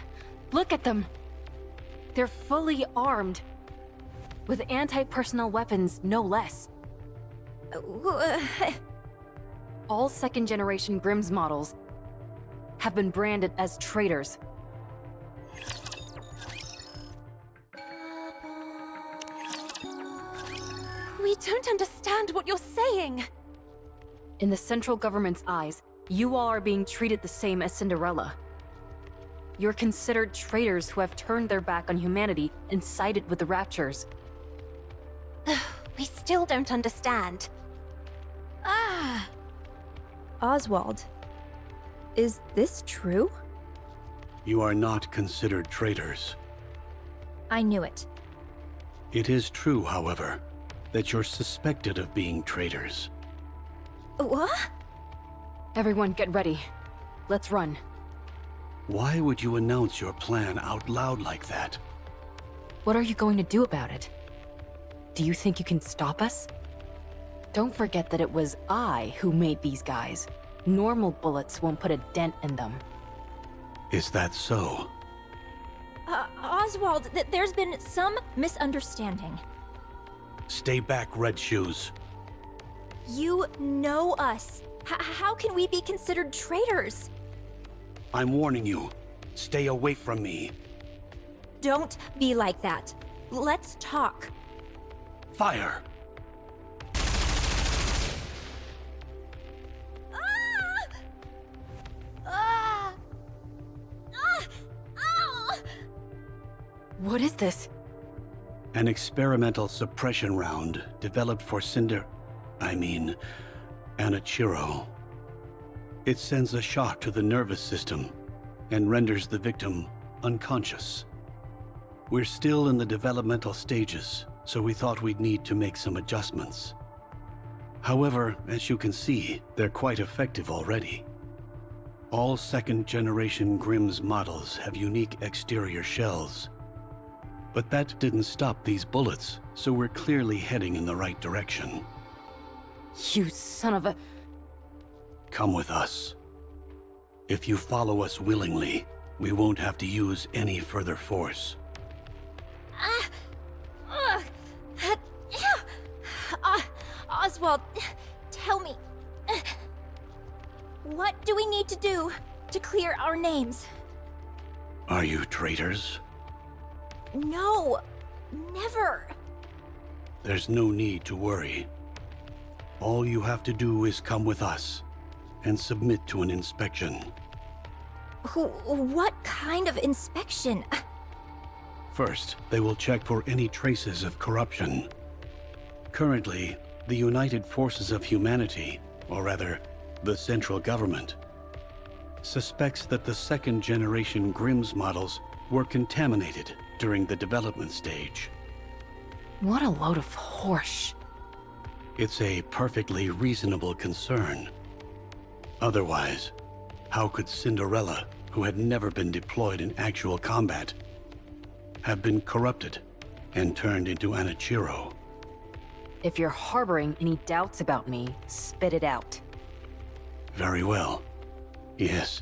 Look at them. They're fully armed. With anti-personnel weapons, no less. all second-generation Grimm's models have been branded as traitors. We don't understand what you're saying. In the central government's eyes, you all are being treated the same as Cinderella. You're considered traitors who have turned their back on humanity and sided with the Raptures. We still don't understand. Oswald, is this true? You are not considered traitors. I knew it. It is true, however, that you're suspected of being traitors. What? Everyone get ready. Let's run. Why would you announce your plan out loud like that? What are you going to do about it? Do you think you can stop us? Don't forget that it was I who made these guys. Normal bullets won't put a dent in them. Is that so? Oswald, there's been some misunderstanding. Stay back, Red Shoes. You know us. How can we be considered traitors? I'm warning you. Stay away from me. Don't be like that. Let's talk. Fire! What is this? An experimental suppression round developed for Anichiro. It sends a shock to the nervous system and renders the victim unconscious. We're still in the developmental stages, so we thought we'd need to make some adjustments. However, as you can see, they're quite effective already. All second-generation Grimm's models have unique exterior shells. But that didn't stop these bullets, so we're clearly heading in the right direction. You son of a... Come with us. If you follow us willingly, we won't have to use any further force. Oswald, tell me. What do we need to do to clear our names? Are you traitors? No, never. There's no need to worry. All you have to do is come with us and submit to an inspection. What kind of inspection? First, they will check for any traces of corruption. Currently, the United Forces of Humanity, or rather, the central government, suspects that the second-generation Grimm's models were contaminated during the development stage. What a load of horse. It's a perfectly reasonable concern. Otherwise, how could Cinderella, who had never been deployed in actual combat, have been corrupted and turned into Anichiro? If you're harboring any doubts about me, spit it out. Very well. Yes,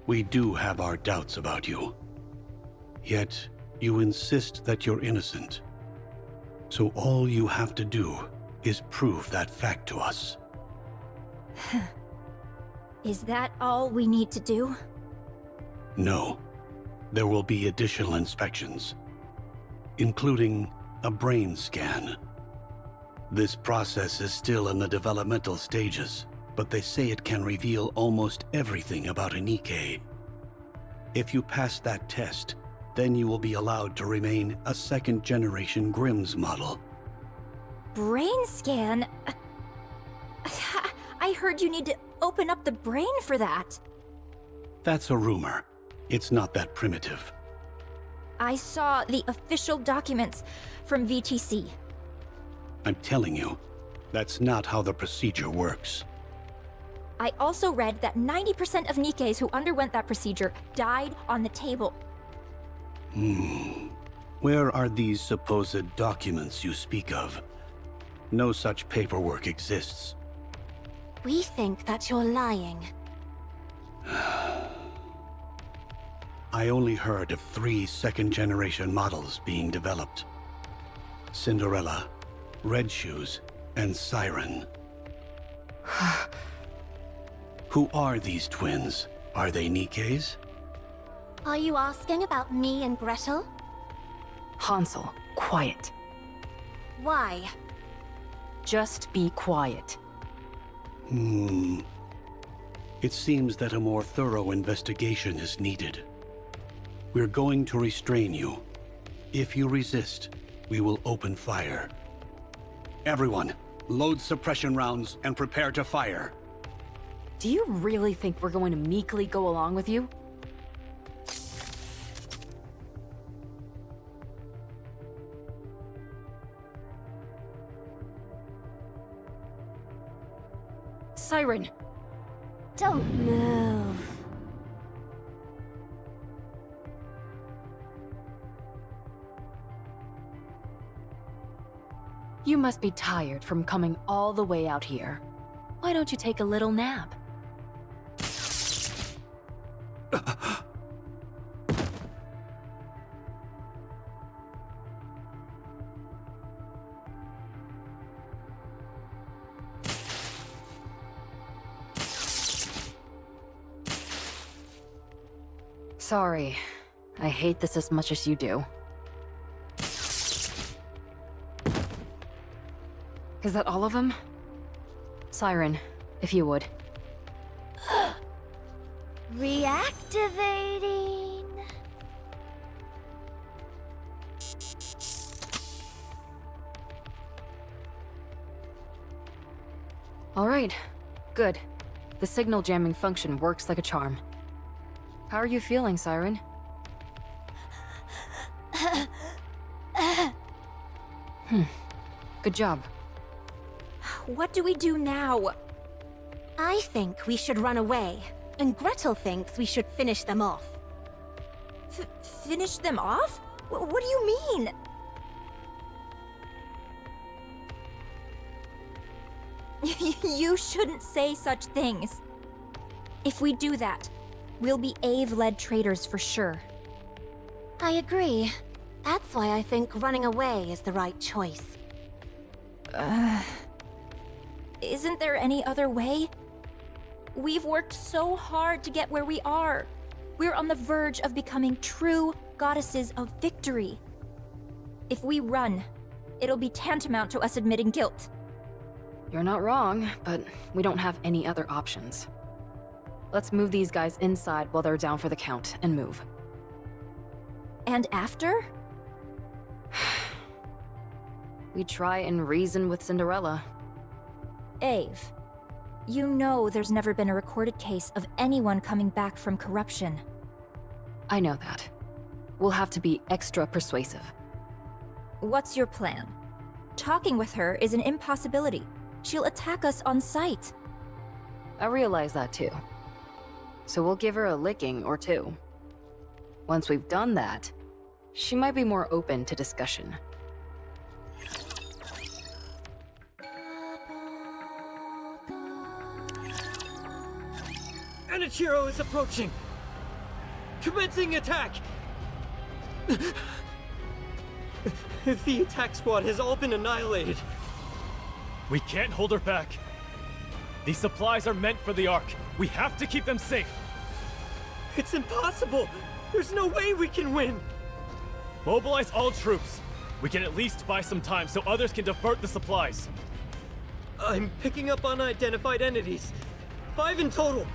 we do have our doubts about you. Yet, you insist that you're innocent. So all you have to do is prove that fact to us. Is that all we need to do? No. There will be additional inspections, including a brain scan. This process is still in the developmental stages, but they say it can reveal almost everything about a NIKKE. If you pass that test, then you will be allowed to remain a second-generation Grimm's model. Brain scan? I heard you need to open up the brain for that. That's a rumor. It's not that primitive. I saw the official documents from VTC. I'm telling you, that's not how the procedure works. I also read that 90% of NIKKEs who underwent that procedure died on the table. Where are these supposed documents you speak of? No such paperwork exists. We think that you're lying. I only heard of 3 second-generation models being developed. Cinderella, Red Shoes, and Siren. Who are these twins? Are they NIKKEs? Are you asking about me and Gretel? Hansel, quiet. Why? Just be quiet. It seems that a more thorough investigation is needed. We're going to restrain you. If you resist, we will open fire. Everyone, load suppression rounds and prepare to fire. Do you really think we're going to meekly go along with you? Siren! Don't move. You must be tired from coming all the way out here. Why don't you take a little nap? Sorry. I hate this as much as you do. Is that all of them? Siren, if you would. Reactivating. All right. Good. The signal jamming function works like a charm. How are you feeling, Siren? Good job. What do we do now? I think we should run away, and Gretel thinks we should finish them off. Finish them off? What do you mean? You shouldn't say such things. If we do that, we'll be Ave-led traitors for sure. I agree. That's why I think running away is the right choice. Isn't there any other way? We've worked so hard to get where we are. We're on the verge of becoming true goddesses of victory. If we run, it'll be tantamount to us admitting guilt. You're not wrong, but we don't have any other options. Let's move these guys inside while they're down for the count, and move. And after? We try and reason with Cinderella. Ave, you know there's never been a recorded case of anyone coming back from corruption. I know that. We'll have to be extra persuasive. What's your plan? Talking with her is an impossibility. She'll attack us on sight. I realize that too. So we'll give her a licking or two. Once we've done that, she might be more open to discussion. Anichiro is approaching! Commencing attack! The attack squad has all been annihilated. We can't hold her back. These supplies are meant for the Ark. We have to keep them safe. It's impossible! There's no way we can win! Mobilize all troops. We can at least buy some time so others can divert the supplies. I'm picking up unidentified entities. 5 in total.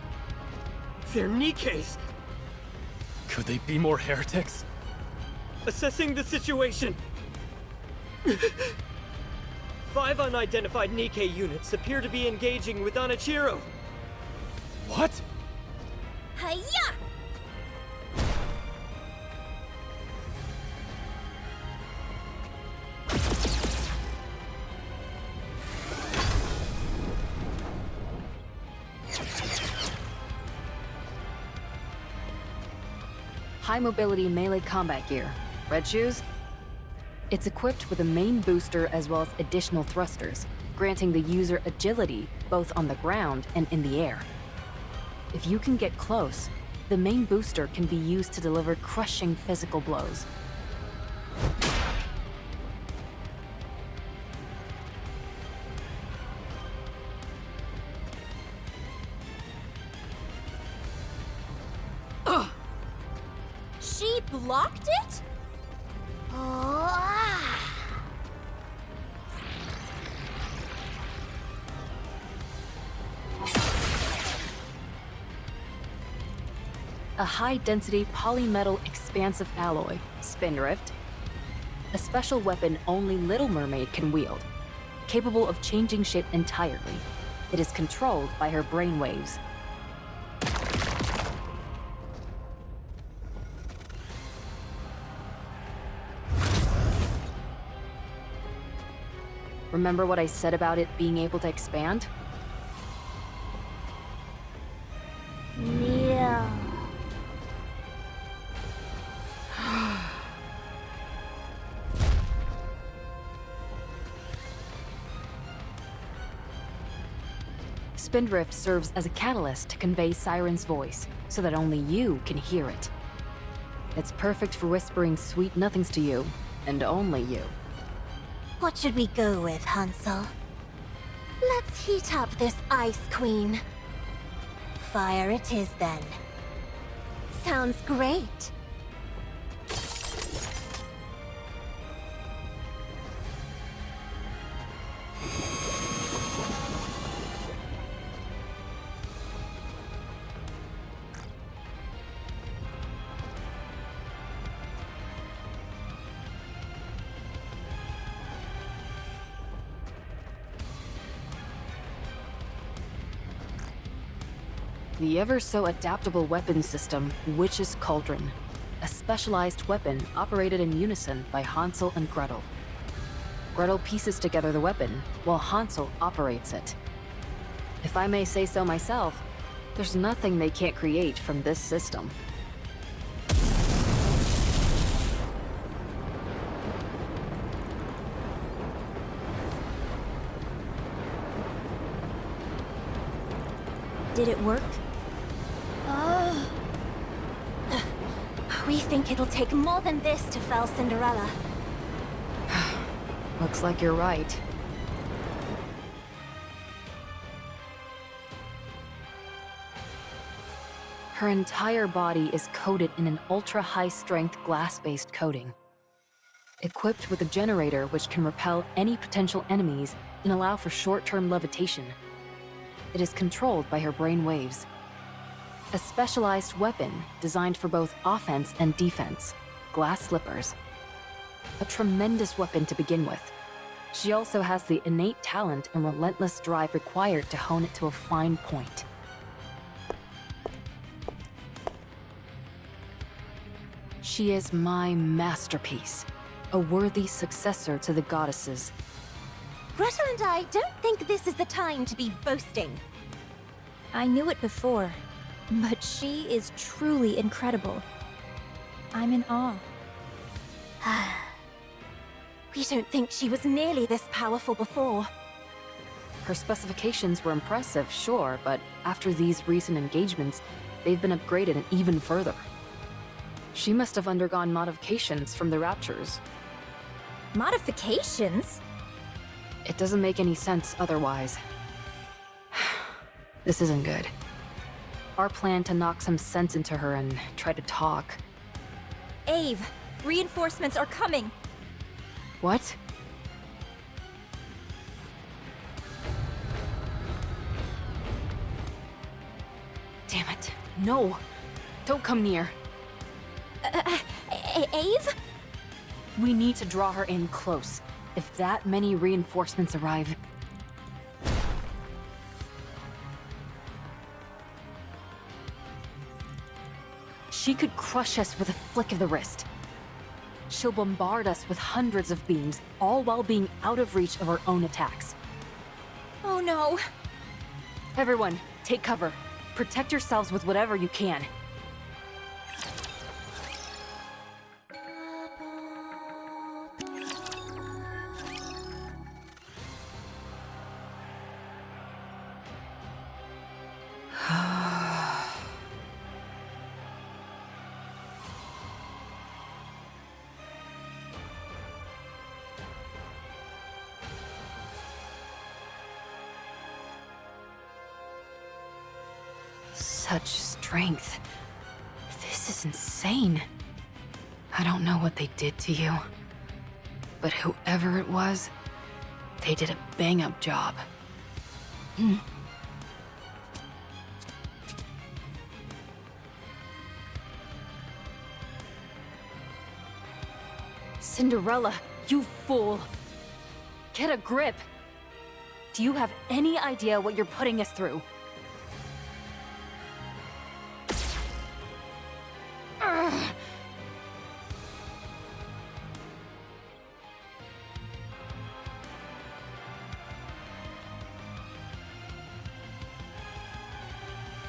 They're NIKKEs. Could they be more heretics? Assessing the situation. 5 unidentified NIKKE units appear to be engaging with Anichiro. What? Hiya! High mobility melee combat gear. Red shoes? It's equipped with a main booster as well as additional thrusters, granting the user agility both on the ground and in the air. If you can get close, the main booster can be used to deliver crushing physical blows. She blocked it? Oh. A high-density polymetal expansive alloy, Spindrift. A special weapon only Little Mermaid can wield, capable of changing shape entirely. It is controlled by her brainwaves. Remember what I said about it being able to expand? Yeah. Spindrift serves as a catalyst to convey Siren's voice, so that only you can hear it. It's perfect for whispering sweet nothings to you, and only you. What should we go with, Hansel? Let's heat up this Ice Queen. Fire it is, then. Sounds great. The ever-so-adaptable weapon system, Witch's Cauldron. A specialized weapon operated in unison by Hansel and Gretel. Gretel pieces together the weapon, while Hansel operates it. If I may say so myself, there's nothing they can't create from this system. Did it work? We think it'll take more than this to fell Cinderella. Looks like you're right. Her entire body is coated in an ultra-high-strength glass-based coating. Equipped with a generator which can repel any potential enemies and allow for short-term levitation. It is controlled by her brain waves. A specialized weapon designed for both offense and defense, glass slippers. A tremendous weapon to begin with. She also has the innate talent and relentless drive required to hone it to a fine point. She is my masterpiece, a worthy successor to the goddesses. Gretel and I don't think this is the time to be boasting. I knew it before, but she is truly incredible. I'm in awe. We don't think she was nearly this powerful before. Her specifications were impressive, sure, but after these recent engagements, they've been upgraded even further. She must have undergone modifications from the Raptures. Modifications? It doesn't make any sense otherwise. This isn't good. Our plan to knock some sense into her and try to talk. Ave, reinforcements are coming! What? Damn it. No! Don't come near. Ave? We need to draw her in close. If that many reinforcements arrive... She could crush us with a flick of the wrist. She'll bombard us with hundreds of beams, all while being out of reach of her own attacks. Oh no! Everyone, take cover. Protect yourselves with whatever you can. Such strength. This is insane. I don't know what they did to you, but whoever it was, they did a bang-up job. Cinderella, you fool! Get a grip! Do you have any idea what you're putting us through? Ugh.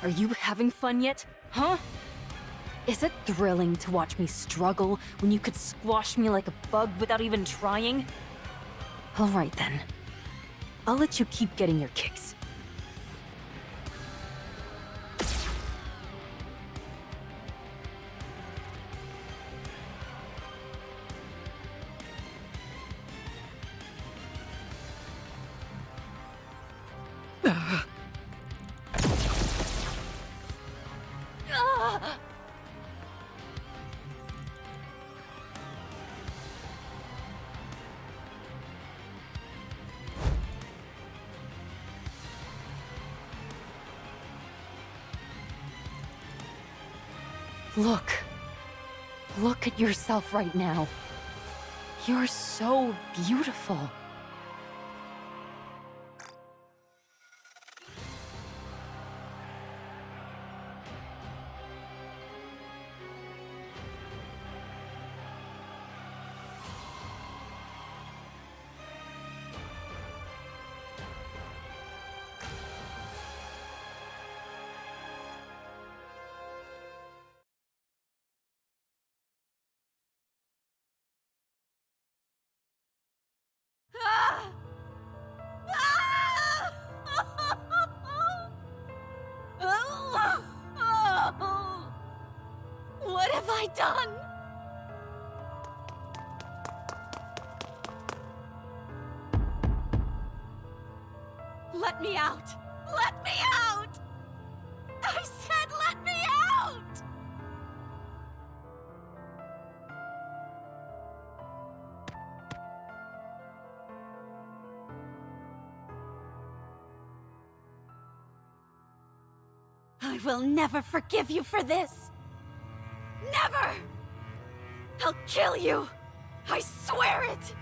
Are you having fun yet, huh? Is it thrilling to watch me struggle when you could squash me like a bug without even trying? All right then. I'll let you keep getting your kicks. Look. Look at yourself right now. You're so beautiful. What have I done? Let me out! Let me out! I said let me out! I will never forgive you for this! Never! I'll kill you! I swear it!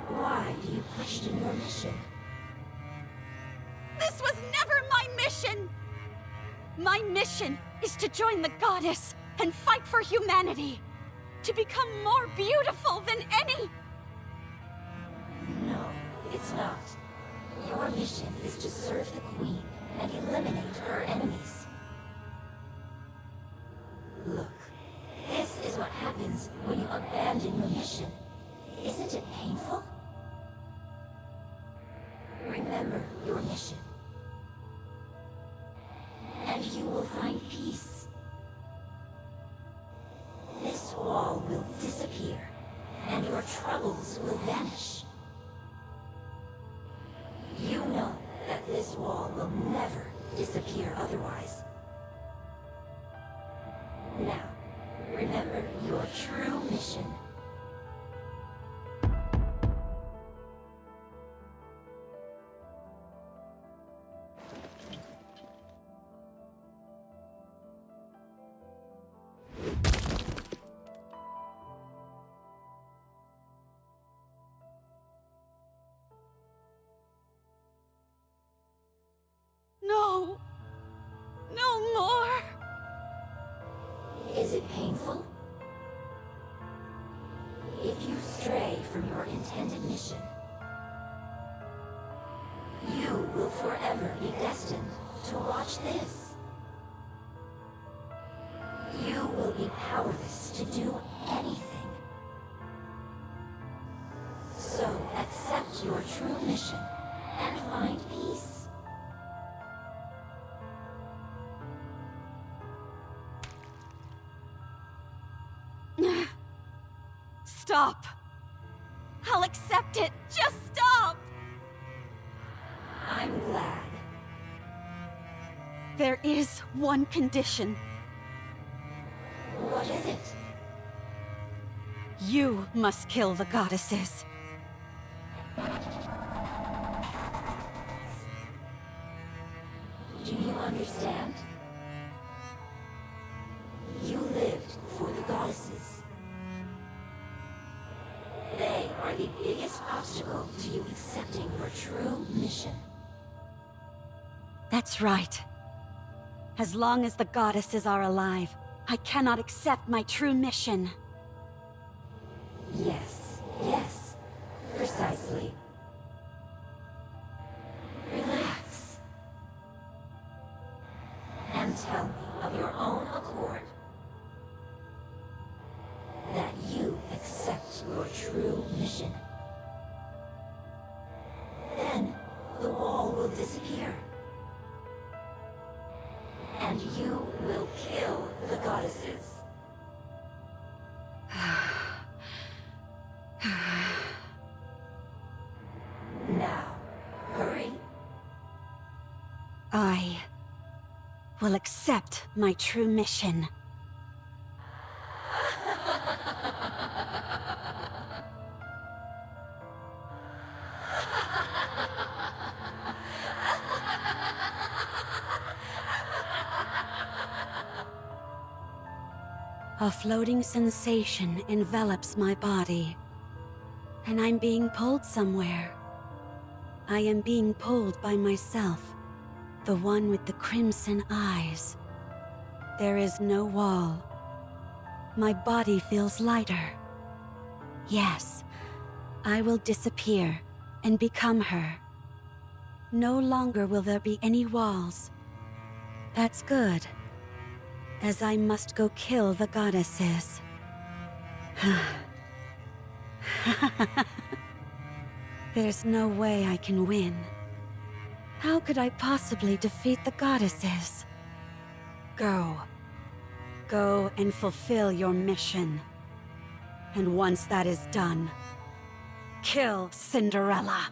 Why do you question your mission? This was never my mission! My mission is to join the goddess and fight for humanity! To become more beautiful than any... No, it's not. Your mission is to serve the Queen and eliminate her enemies. Look, this is what happens when you abandon your mission. Isn't it painful? Remember your mission. And you will find peace. This wall will disappear, and your troubles will vanish. You know that this wall will never disappear otherwise. Now, remember your true mission. No! No more! Is it painful? If you stray from your intended mission, you will forever be destined to watch this. You will be powerless to do anything. So accept your true mission and find peace. Stop! I'll accept it! Just stop! I'm glad. There is one condition. What is it? You must kill the goddesses. Do you understand? You lived for the goddesses. They are the biggest obstacle to you accepting your true mission. That's right. As long as the goddesses are alive, I cannot accept my true mission. Yes, yes, precisely. Relax. And tell me of your own accord that you accept your true mission. Then the wall will disappear. And you will kill the goddesses. Now, hurry. I will accept my true mission. A floating sensation envelops my body, and I'm being pulled somewhere. I am being pulled by myself, the one with the crimson eyes. There is no wall. My body feels lighter. Yes, I will disappear and become her. No longer will there be any walls. That's good, as I must go kill the goddesses. There's no way I can win. How could I possibly defeat the goddesses? Go. Go and fulfill your mission. And once that is done, kill Cinderella.